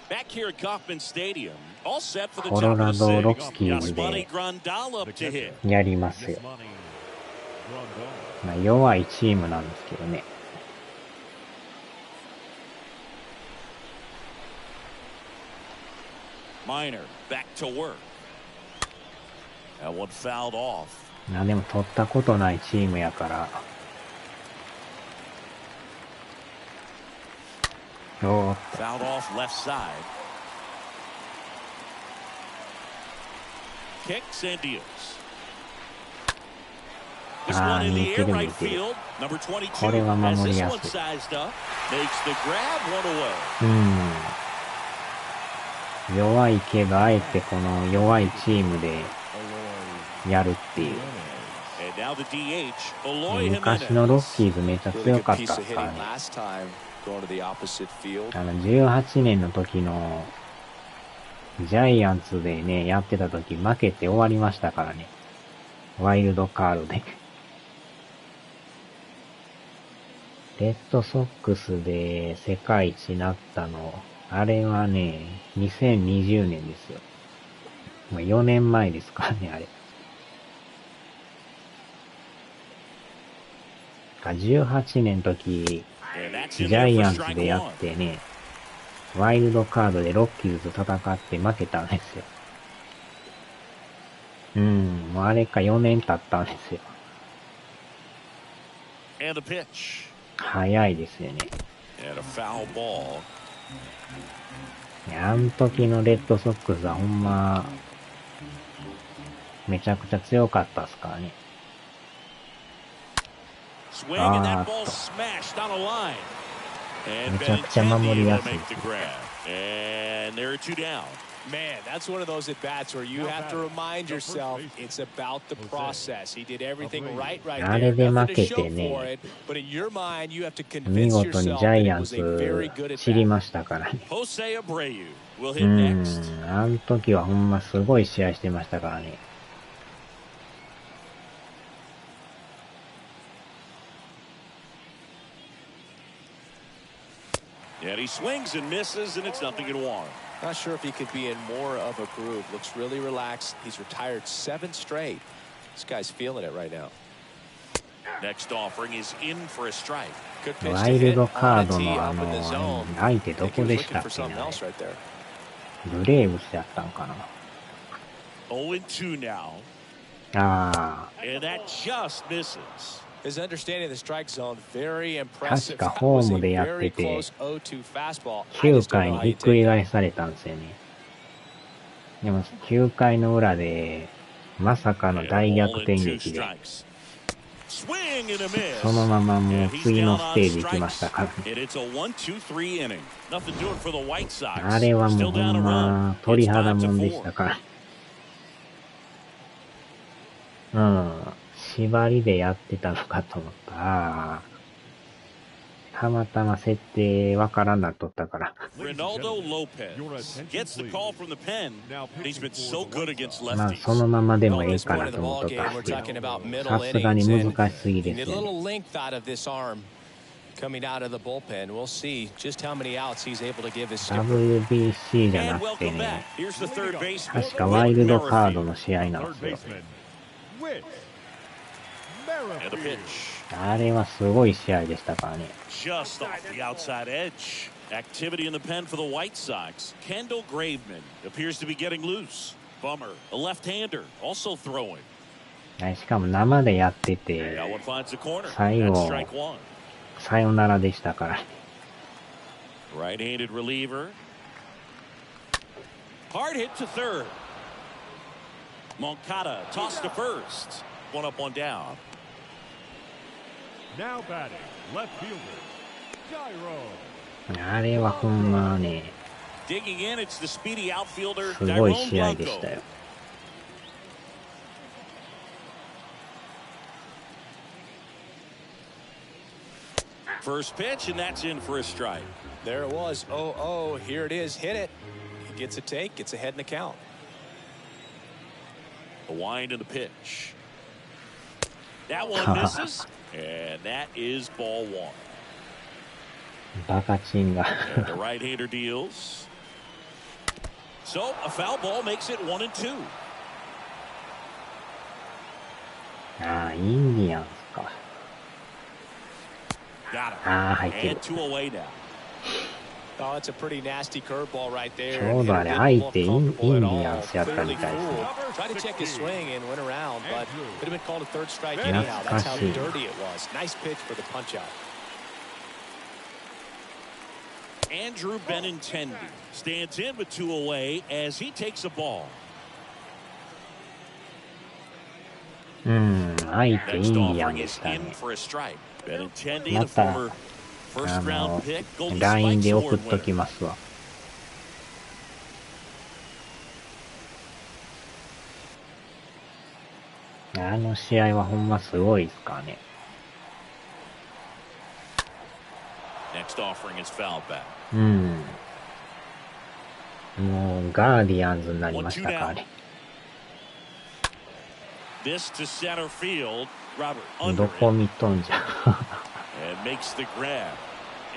Back here at Kauffman Stadium, all set for the コ top ロ of the ラドロ sixth. ッキーズ Yasmani で Grandal up to hit. やりますよ。 Yasmani Grandal. まあ、弱いチームなんですけどね。Minor back to work. That one fouled off. でも取ったことないチームやから。おーっと。 Fouled off left side. Kicks and deals. This one in the air, right field. Number 22 これは has 守り this や one すい。 sized up. Makes the grab, one away. 弱いけど、あえてこの弱いチームでやるっていう。 And now the DH, Eloy 昔のロッ Jimenez. キーズめっちゃ Really 強 good かっ piece た of っすから hitting ね。 last time going to the opposite field. 18年の時のジャイアンツでね、やってた時負けて終わりましたからね。ワイルドカードで。レッドソックスで世界一になったの、あれはね、2020年ですよ。まあ、4年前ですからね、あれ。18年の時、 And that's ジ in ャ there イ for アンツ strike でや one. ってね、ワイルドカードでロッキーズと戦って負けたんですよ。もうあれか4年経ったんですよ。 And the pitch. 早いですよね。 And a foul ball. あの時のレッドソックスはほんま、めちゃくちゃ強かったっすからね。 Swing and that ball smashed on a line. And めちゃくちゃ守り Benintendi や will すい。 make the grab. And there are two down. Man, that's one of those at bats where you have to remind yourself it's about the process. He did everything right あ there. れで負 Nothing to け show て for ね、 it, but in your mind, you have to 見 convince 事に yourself ジャ that イ it アン was a very ツ good at 散り bat. ましたからね。 Jose Abreu will hit next. あの時はほんますごい試合してましたからね。And he swings and misses, and it's nothing in one. Not sure if he could be in more of a groove. Looks really relaxed. He's retired 7 straight. This guy's feeling it right now. Next offering is in for a strike. Good pitch ワ to イル hit ド on カー the ド tee の up in the zone. 相手 I ど think he こ was でし looking たっ for け something な。 else right there. ブレーブスやったんかな。 0-2 now. あ And that just misses. His understanding of the strike zone, very impressive. 確か That ホ was ー a ムでやって very て、 close 0-2 fastball. I 9 just don't 回 know に how ひ you っくり take 返されたんですよね。でも9回の裏で、まさかの And 大 a 逆 ball 転 and two 劇で、 strikes. Swing and a miss. そのままもう And he's 次 down のス on テージ行きまし strikes. たからね。 And it's a 1-2-3 inning. Nothing doing for the White Sox. あれはもう Still ほ down ん a ま run. 鳥 It's 肌 5-4. もんでしたから。縛りでやってたのかと思った。たまたま設定わからんなっとったから。Ronaldo Lopez gets the call from the pen. He's been so good against まあ lefties. そのままでもええかなと思っとったんですけど、さすがに難しすぎですよね。Coming out of the bullpen, we'll see just how many outs he's able to give his skipper. WBC じゃなくてね、確かワイルドカードの試合なんですよ。あれはすごい試合でしたからね。Just off the outside edge. Activity in the pen for the White Sox. Kendall Graveman appears to be getting loose. Bummer, a left-hander, also throwing. しかも生でやってて、最後、さよならでしたから。Right-handed reliever. Hard hit to third. Moncada tossed to first. One up, one down. Now batting, left fielder, Gyro. あれはほんまね、Digging in, it's the speedy outfielder, すごい試合でしたよ。First pitch, and that's in for a strike. There it was. Oh, here it is. Hit it. He gets a take, gets ahead in the count. A wind in the pitch. That one misses, and that is ball one. バカチンが。The right-hander deals. So a foul ball makes it 1-2. ああ、インディアンスか。ああ、入ってる。Oh, that's a pretty nasty curveball right there. ちょうどあれ、相手インディアンスやったみたいですね。Tried to check his swing and went around, but could have been called a third strike anyhow. That's how dirty it was. Nice pitch for the punch out. Andrew Benintendi stands in with 2 away as he takes a ball. 相手インディアンでしたね。また、LINE で送っときますわ。あの試合はほんますごいですからね。もうガーディアンズになりましたかね。どこ見とんじゃ。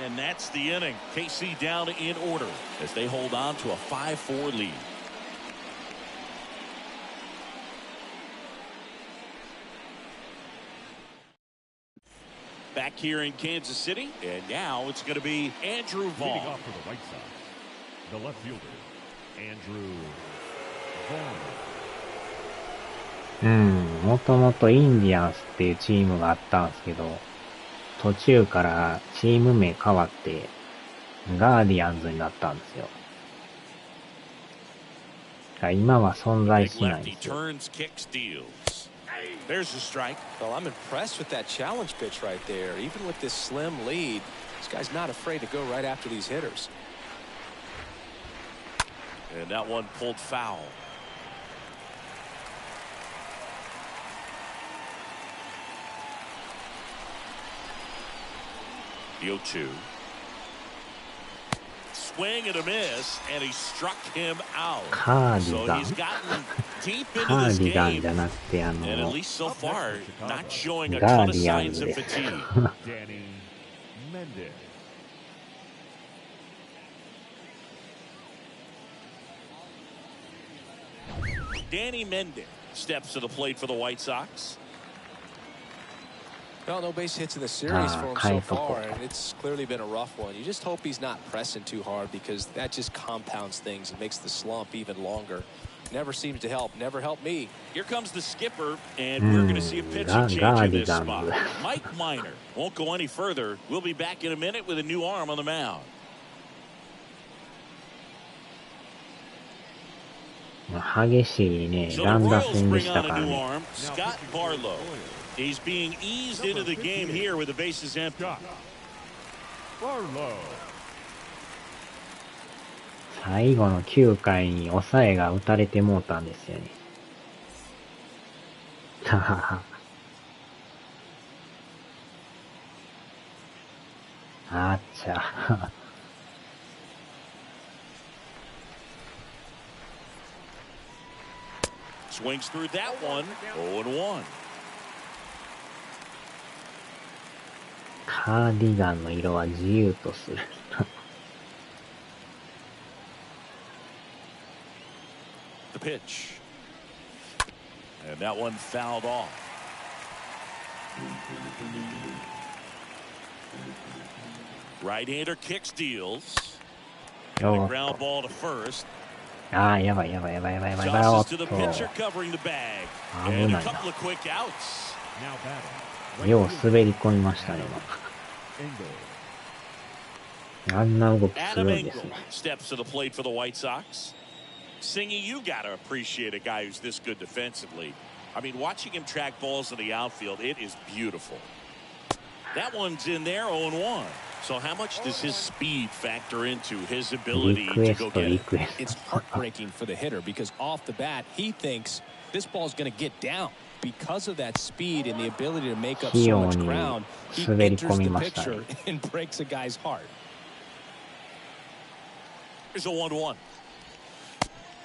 And that's the inning. KC down in order as they hold on to a 5-4 lead. Back here in Kansas City, and now it's going to be Andrew Vaughn. Leading off for the White Sox, the left fielder, Andrew Vaughn. もともとインディアンスっていうチームがあったんですけど、途中からチーム名変わってガーディアンズになったんですよ。今は存在しないんですよ。There's a strike. Well, I'm impressed with that challenge pitch right there. Even with this slim lead, this guy's not afraid to go right after these hitters. And that one pulled foul. The 0-2. Swing and a miss, and he struck him out. カーディガン。カーディガンじゃなくてand at least so far, not showing a ガ ton ー of ディアン signs ズ of です。fatigue. Danny Mendick steps to the plate for the White Sox. Well, no base hits in the series for him so far, and it's clearly been a rough one. You just hope he's not pressing too hard because that just compounds things and makes the slump even longer. Never seems to help. Never helped me. Here comes the skipper, and we're going to see a pitching change in this spot. Mike Minor won't go any further. We'll be back in a minute with a new arm on the mound. 激しいね、乱打戦でしたからね。Scott Barlow. He's being eased into the game here with the bases empty. Barlow. 最後の9回に抑えが打たれてもうたんですよね。ははは。あっちゃ。Swings through that one. 0-1. カーディガンの色は自由とする。The pitch. And that one fouled off. Right-hander kicks, deals. And a ground ball to first. ああ、やばいやばいやばいやばいやばい。お Tosses っ to と。 the pitcher covering the bag. 危 And な a いな。 couple of quick outs. Now batting. よう滑り込みましたね、今。あんな動きす Adam るんです Engel ね。 steps to the plate for the White Sox. Singy, you got to appreciate a guy who's this good defensively. I mean, watching him track balls in the outfield, it is beautiful. That one's in there, 0-1. So how much does his speed factor into his ability to go get it? It's heartbreaking for the hitter because off the bat, he thinks this ball's going to get down. Because of that speed and the ability to make up so much ground, he enters the picture and breaks a guy's heart. Here's a 1-1.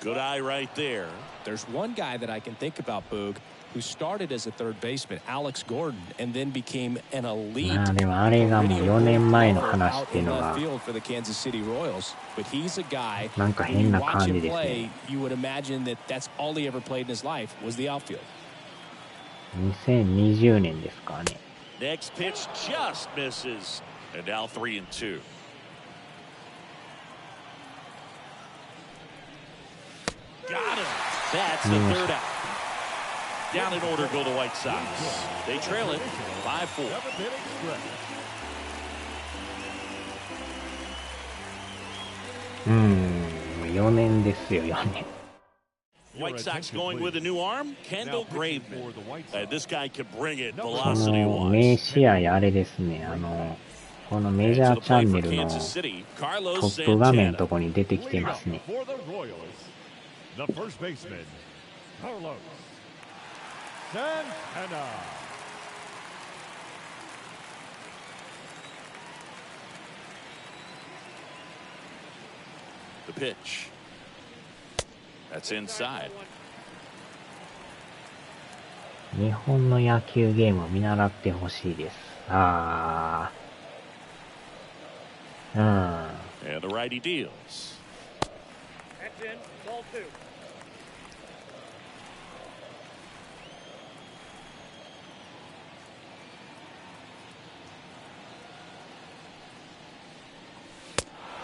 Good eye right there. There's one guy that I can think about, Boog, who started as a third baseman, Alex Gordon, and then became an elite outfield for the Kansas City Royals. But he's a guy, when you watch him play, you would imagine that that's all he ever played in his life was the outfield. 2020年ですかね。 Next pitch just misses. And now 3-2. Got him. That's the third out. Down in order go the White Sox. They trail it 5-4. Hmm, 4年ですよ、4年。 White Sox going with a new arm, Kendall Graveman. This guy can bring it こ velocity の wise. 名試合あれですね、このメジャーチャンネルのトップ画面のとこに出てきてますね。The first baseman, Carlos Santana. The pitch. That's inside. 日本の野球ゲームを見習ってほしいです。ああ。うん。And the righty deals. That's in, ball 2.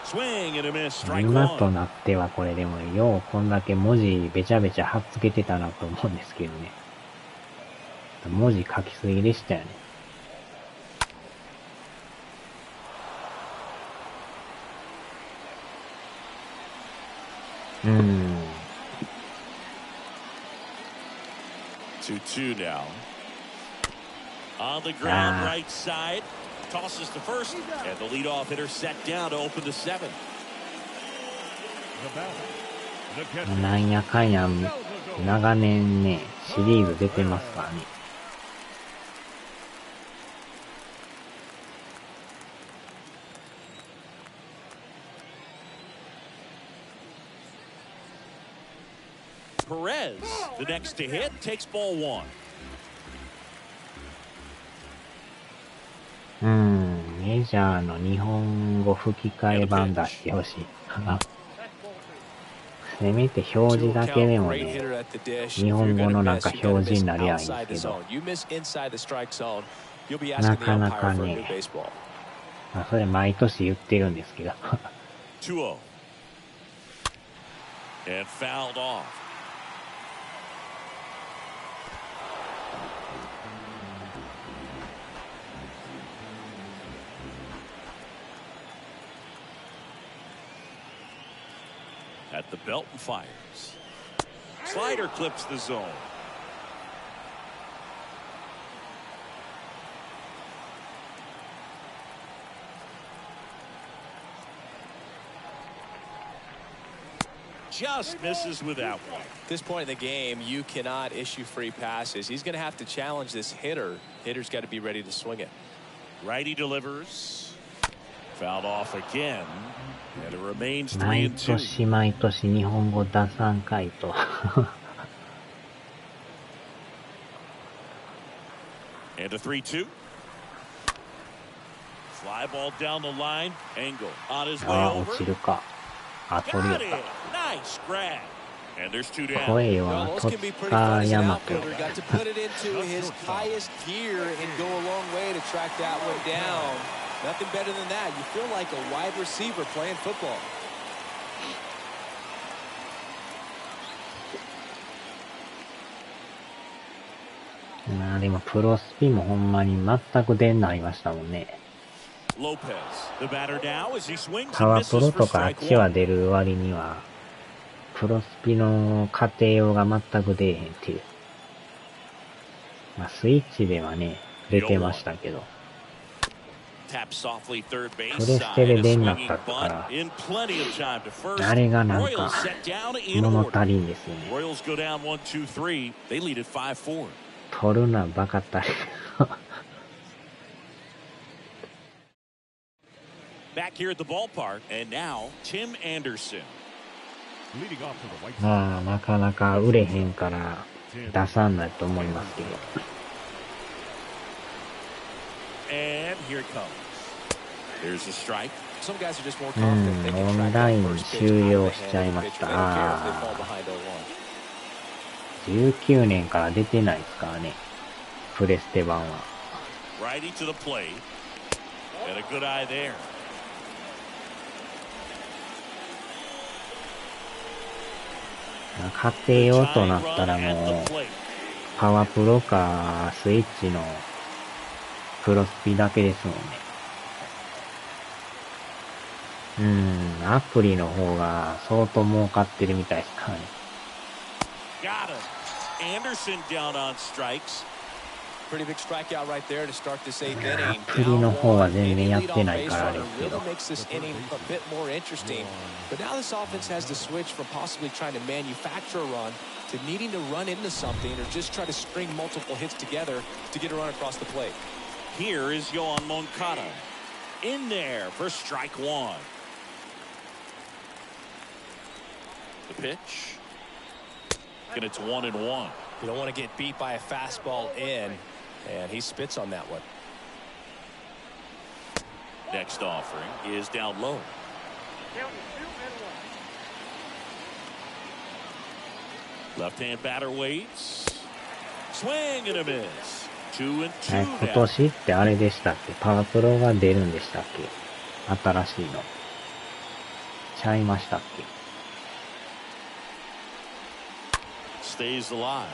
Swing and a miss. Strike 今と one. なってはこれでもようこんだけ文字べちゃべちゃ貼っつけてたなと思うんですけどね。文字書きすぎでしたよね。2-2 now. On the ground, right side. Tosses to first, and the leadoff hitter set down to open the 7th. なんやかんや長年ね、シリーズ出てますからね。Perez, the next to hit, takes ball 1. メジャーの日本語吹き替え版出してほしい。せめて表示だけでもね、日本語のなんか表示になりゃいいんですけど、なかなかね、それ毎年言ってるんですけど。2-0. And fouled off. At the belt and fires. Slider clips the zone. Just misses with that one. At this point in the game, you cannot issue free passes. He's going to have to challenge this hitter. Hitter's got to be ready to swing it. Righty delivers. Fouled off again, and it remains 毎 3-2. 年毎年日本語出さんかいと。And a 3-2. Fly ball down the line. Angle on his way ああ、 over. 落ちるか。あ、取りや Got っ it. Nice grab. And there's 2た。 down. 声は Well, those 戸 can be pretty 塚 fun as an 大和。 outfielder. Got to put it into his highest gear and go a long way to track that one down. Nothing better than that. You feel like a wide receiver playing football. まあでもプロスピもほんまに全く出んなりましたもんね。Lopez, the batter now as he swings パ and ワープ misses ロ for とかあっ strike ちは one. 出る割には、プロスピの家庭用が全く出えへんっていう。まあスイッチではね、出てましたけど。 Tap softly third base プレス side. テで A 出んなっ swinging たか bunt ら、 in plenty of time to first. あれがなんか Royals set down in 物 order. 足りんですよね。 Royals go down 1-2-3. They lead at 5-4. 取るなバカたり。Back here at the ballpark, and now Tim Anderson. Leading off for the White Sox. まあなかなか売れへんから出さんないと思いますけど。 And here it comes. There's a strike. Some guys are just more confident they can オ track ンライ that ン first pitch 終 out 了 of し the ちゃい hand ま of し the pitcher. た。 They don't care if they あ fall あ。 behind 19年から出てないですからね。プレステ版は。 Righty to the plate. And a good eye there. 家庭用となったらもう、パワープロかスイッチのプロスピだけですもんね。アプリの方が相当儲かってるみたいですからね。 Got him. Anderson down on strikes. Pretty big strikeout right there to start this eighth inning. アプリの方は全然やってないからあれですけ Really ど。 makes this inning a bit more interesting. But now this offense has to switch from possibly trying to manufacture a run to needing to run into something or just try to string multiple hits together to get a run across the plate. Here is Yohan Moncada. In there for strike one. The pitch. And it's 1-1. You don't want to get beat by a fastball in, and he spits on that one. Next offering is down low. Count is 2-1. Left-hand batter waits. Swing and a miss. 2-2 今 now. 年ってあれでしたっけ？パワープロが出るんでしたっけ？新しいの。ちゃいましたっけ？ Stays alive.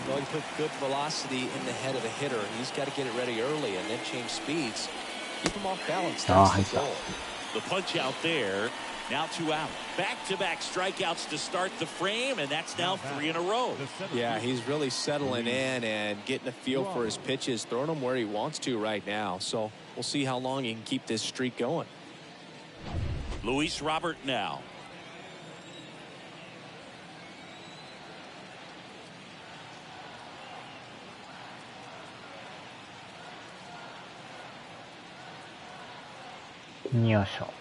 Well, you put good velocity in the head of the hitter. He's got to get it ready early and then change speeds. Keep him off balance. That's the goal. The punch out there. Now 2 out. Back-to-back strikeouts to start the frame, and that's now 3 in a row. Yeah, he's really settling in and getting a feel for his pitches, throwing them where he wants to right now. So we'll see how long he can keep this streak going. Luis Robert now.よいしょ。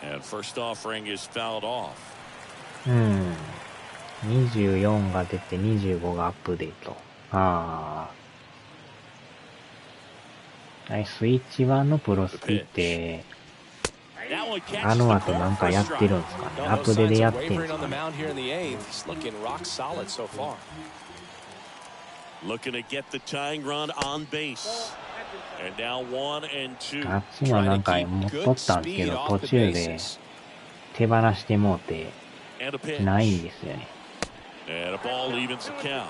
And first offering is fouled off. 24が出て25がアップデート。ああ。スイッチ版のプロスピって、あの後なんかやってるんですかね。アップデでやってるんですかね。 Looking to get the tying run on base. And now 1-2. あっちもなんか持っとったんですけど、途中で手放してもうて、 And a pitch. ないんですよね。 And a ball evens the count.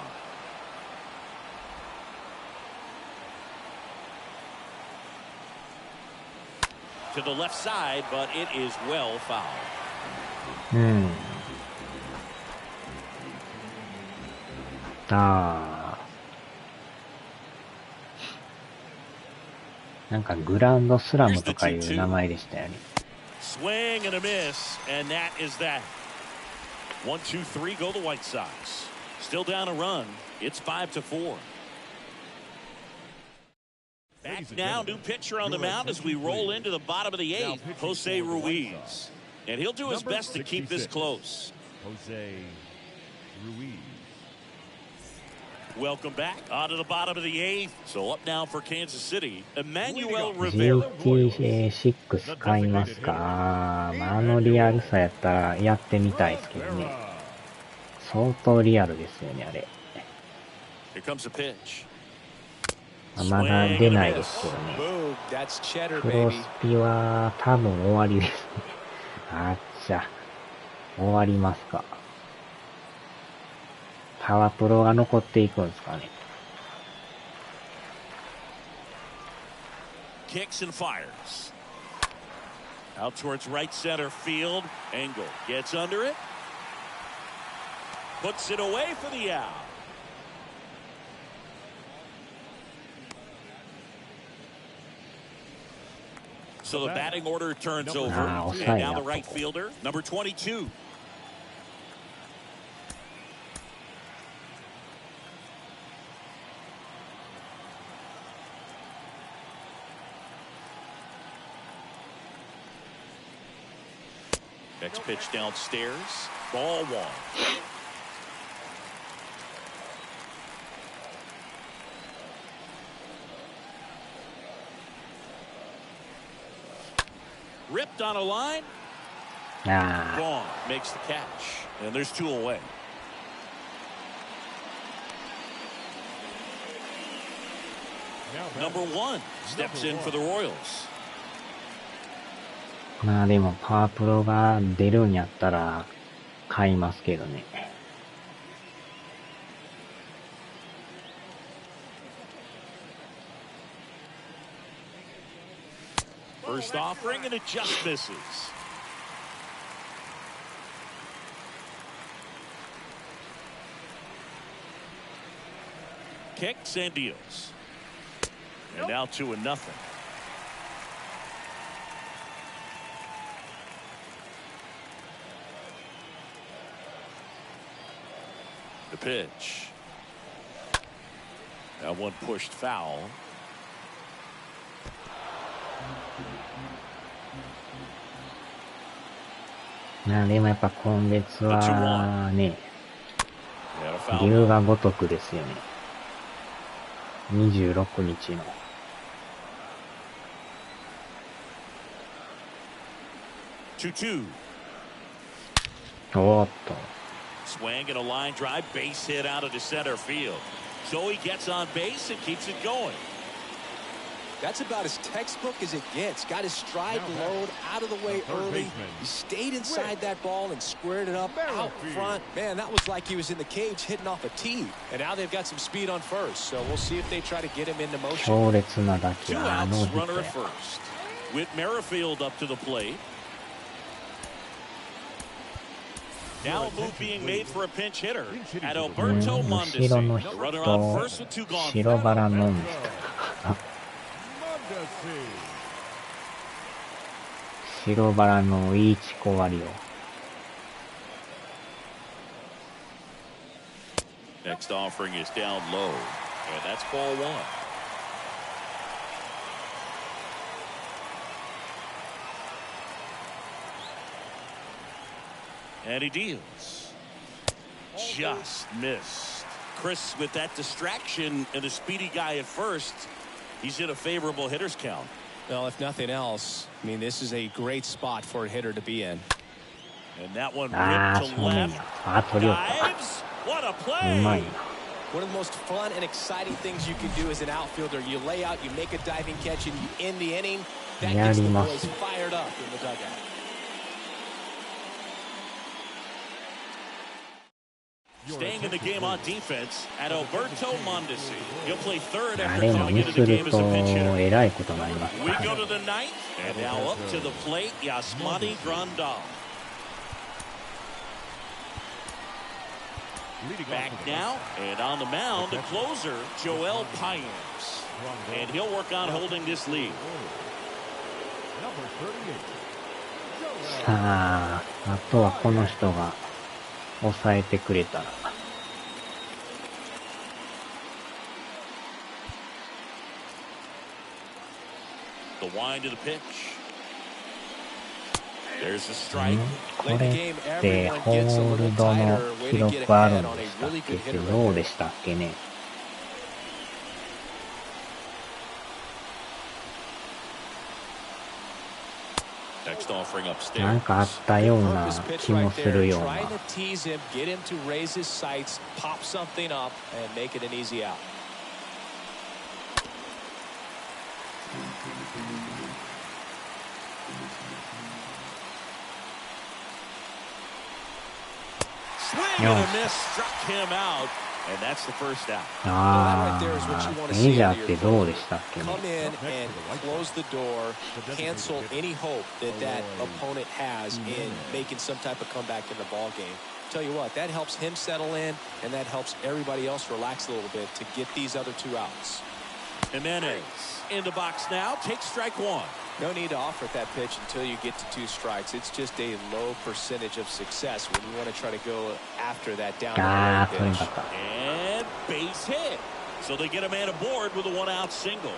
To the left side, but it is well fouled. なんかグランドスラムとかいう名前でしたよね。 Swing and a miss, and that is that. 1-2-3 go the White Sox. Still down a run. It's 5-4. Back now, new pitcher on the mound as we roll into the bottom of the 8th, Jose Ruiz. And he'll do his best to keep this close. Jose Ruiz. Welcome back on to the bottom of the 8th. So up now for Kansas City, Emmanuel Rivera. GTA6 買いますか。リアルさやったらやってみたいですけどね。相当リアルですよね、あれ。Here comes a pitch. まだ出ないですけどね。クロスピは多分終わりですね。あっちゃ。終わりますか。パワープロが残っていくんですかね。Kicks and fires. Out towards right center field. Engel gets under it. Puts it away for the out. So the batting order turns over. And now the right fielder, number 22. Next pitch downstairs. Ball 1. Ripped on a line. Gone. Makes the catch. And there's 2 away. Number 1 steps in for the Royals. でもパワープロが出るんやったら買いますけどね。First offering and it just misses. Kicks and deals. And now 2-0. The pitch. That one pushed foul.でもやっぱ今月はね、龍が如くですよね。26日の。2-2. おーっと。Swing and a line drive, base hit out of the center field. So he gets on base and keeps it going. That's about as textbook as it gets. Got his stride load out of the way early. He stayed inside that ball and squared it up out front. Man, that was like he was in the cage hitting off a tee. And now they've got some speed on first. So we'll see if they try to get him into motion. 強烈な打球。 2 outs, runner at first. With Merrifield up to the plate. Now a move being made for a pinch hitter at Alberto Mondesi. Runner on first with 2 gone. 白バラ飲んでた。白バラのいいチコ割りを。Next offering is down low, and that's ball 1. And he deals. Just missed. Chris with that distraction and a speedy guy at first. He's in a favorable hitter's count. Well, if nothing else, I mean, this is a great spot for a hitter to be in. And that one ripped to left. Dives. What a play. One of the most fun and exciting things you can do as an outfielder. You lay out, you make a diving catch, and you end the inning. That gets the boys fired up in the dugout. Staying in the game on defense at Alberto Mondesi. He'll play third after coming into the game as a pinch hitter. We go to the 9th, and now up to the plate, Yasmani Grandal. Back now, and on the mound, the closer, Joel Paynes. And he'll work on holding this lead. さあ、あとはこの人が抑えてくれたら。The wind to the pitch. There's a strike. これってホールドの記録あるんでしたっけってどうでしたっけね。なんかあったような気もするような。ああ、メジャーってどうでしたっけね。Tell you what, that helps him settle in, and that helps everybody else relax a little bit to get these other two outs. Jimenez in the box now, takes strike one. No need to offer at that pitch until you get to two strikes. It's just a low percentage of success when you want to try to go after that down the road pitch. And base hit. So they get a man aboard with a one-out single.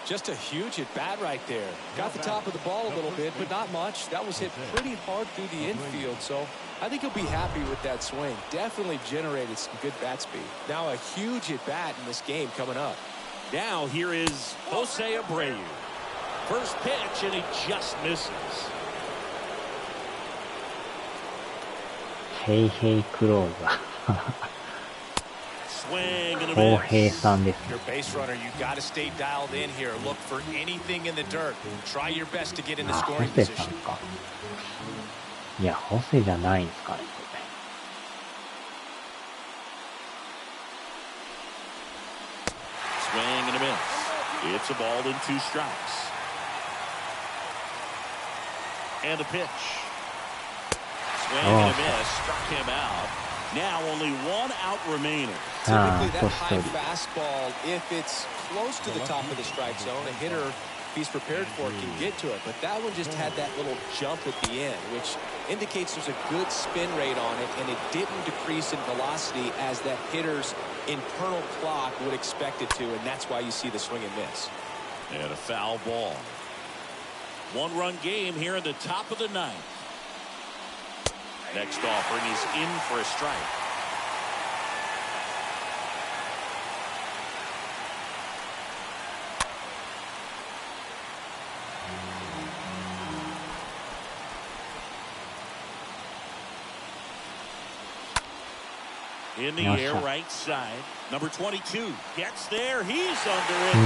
Just a huge at-bat right there. Got the top of the ball a little bit, but not much. That was hit pretty hard through the infield, so I think he'll be happy with that swing. Definitely generated some good bat speed. Now a huge at-bat in this game coming up. Now here is Jose Abreu. First pitch, and he just misses. Hey, hey, Clover. 公平さんですね。 Your base runner, you got to stay dialed in here. Look for anything in the dirt. Try your best to get in the scoring position. いや、ホセじゃないんですかね。Swing and a miss. It's a ball in two strikes. And a pitch. Swing and a miss. Struck him out. Now only one out remaining. Typically that high fastball, if it's close to the top of the strike zone, a hitter, if he's prepared for it, can get to it. But that one just had that little jump at the end, which indicates there's a good spin rate on it, and it didn't decrease in velocity as that hitter's internal clock would expect it to, and that's why you see the swing and miss. And a foul ball. One-run game here in the top of the ninth. Next offering is in for a strike. In the air, right side. Number 22 gets there. He's under it.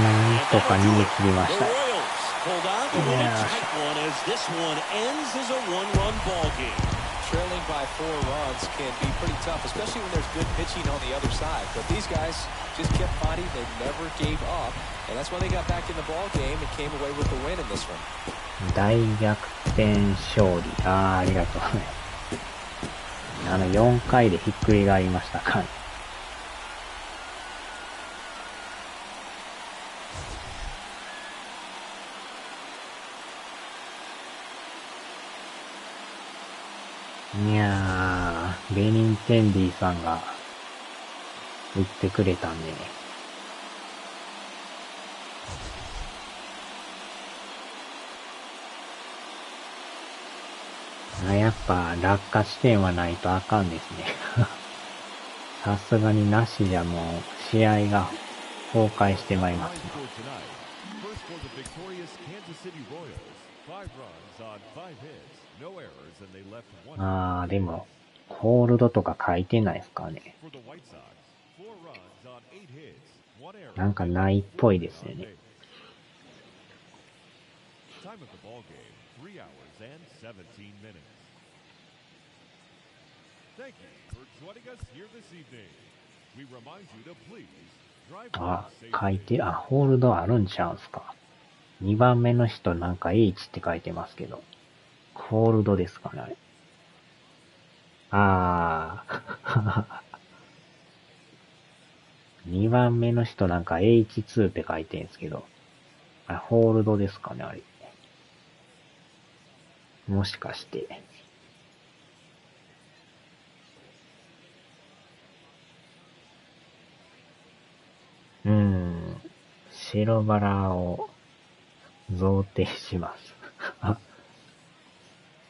The Royals hold on to win a tight one as this one ends as a one-run ball game. Trailing by 4 runs can be pretty tough, especially when there's good pitching on the other side. But these guys just kept fighting. They never gave up. And that's why they got back in the ball game and came away with the win in this one. 大逆転勝利。ありがとうね。4回でひっくり返りましたか。いやー、ベニンテンディさんが打ってくれたんでね。やっぱ落下地点はないとあかんですね。さすがになしじゃもう試合が崩壊してまいりますね。でもホールドとか書いてないですかね。なんかないっぽいですよね。書いて、ホールドあるんちゃうんすか。2番目の人なんか H って書いてますけど。ホールドですかね。2番目の人なんか H2 って書いてんすけど。ホールドですかね、あれ。もしかして。白バラを贈呈します。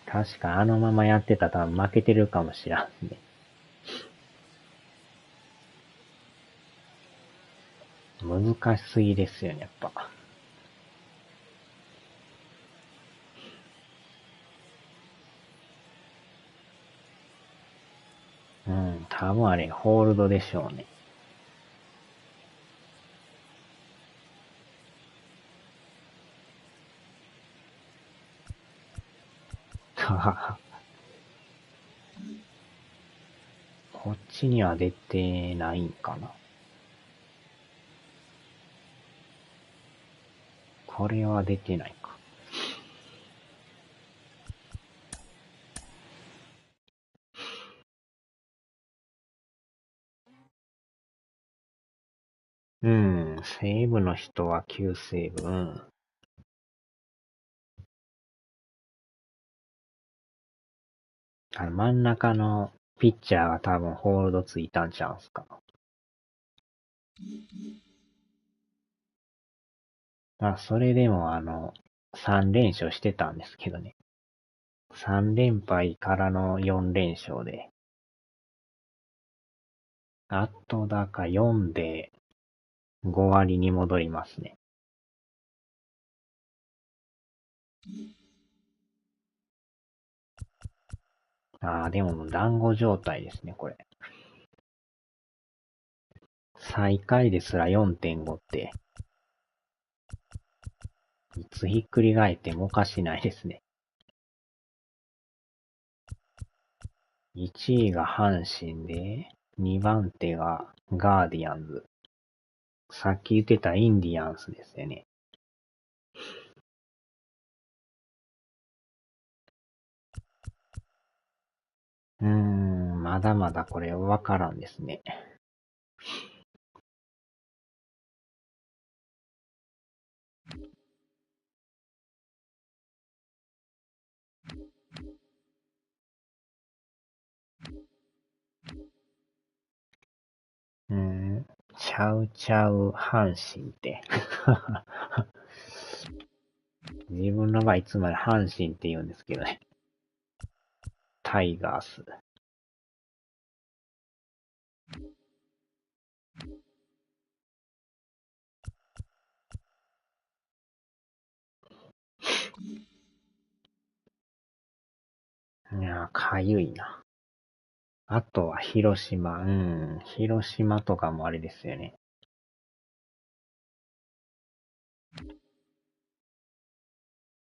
確かあのままやってたら多分負けてるかもしれんね。難しすぎですよね、やっぱ。うん、多分あれ、ホールドでしょうね。ははは。こっちには出てないんかな。これは出てないか。うん、セーブの人は9セーブ。うん。真ん中のピッチャーが多分ホールドついたんちゃうんすか。それでも3連勝してたんですけどね。3連敗からの4連勝で。あとだか4で5割に戻りますね。でももう団子状態ですね、これ。最下位ですら 4.5 って、いつひっくり返ってもおかしないですね。1位が阪神で、2番手がガーディアンズ。さっき言ってたインディアンスですよね。まだまだこれわからんですね。ちゃうちゃう阪神って。自分の場合いつも阪神って言うんですけどね。タイガース。いや、かゆいな。あとは広島。広島とかもあれですよね。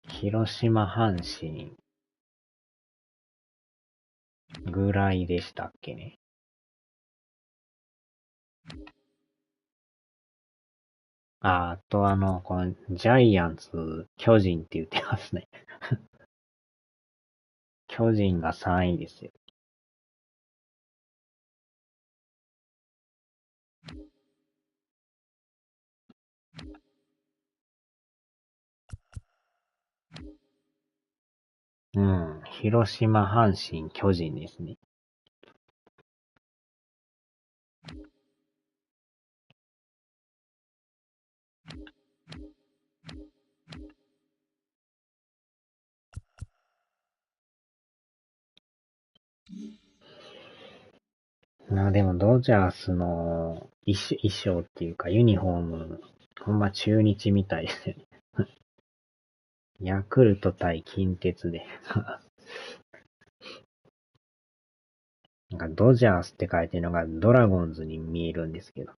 広島、阪神ぐらいでしたっけね。あとこのジャイアンツ、巨人って言ってますね。巨人が3位ですよ。広島、阪神、巨人ですね。でもドジャースの衣装っていうかユニフォーム、ほんま中日みたいですよね。ヤクルト対近鉄で。なんかドジャースって書いてるのがドラゴンズに見えるんですけど。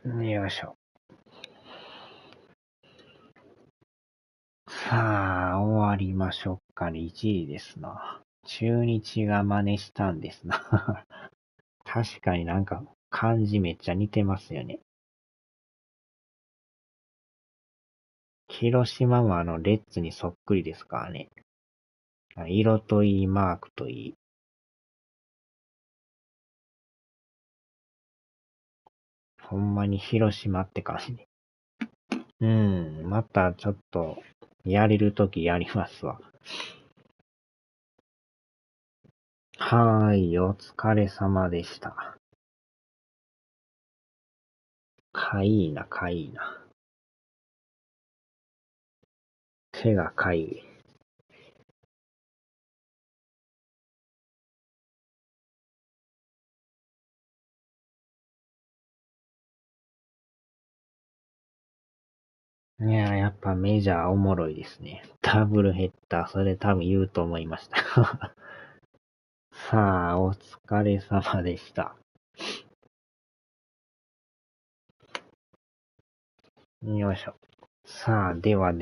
よいしょ。さあ、終わりましょうかね。1位ですな。中日が真似したんですな。確かになんか漢字めっちゃ似てますよね。広島もレッツにそっくりですからね。色といい、マークといい。ほんまに広島って感じ。またちょっと、やれるときやりますわ。はーい、お疲れ様でした。かいいな。手がかゆい。いやー、やっぱメジャーおもろいですね。ダブルヘッダー、それ多分言うと思いました。さあ、お疲れ様でした。よいしょ。さあ、では。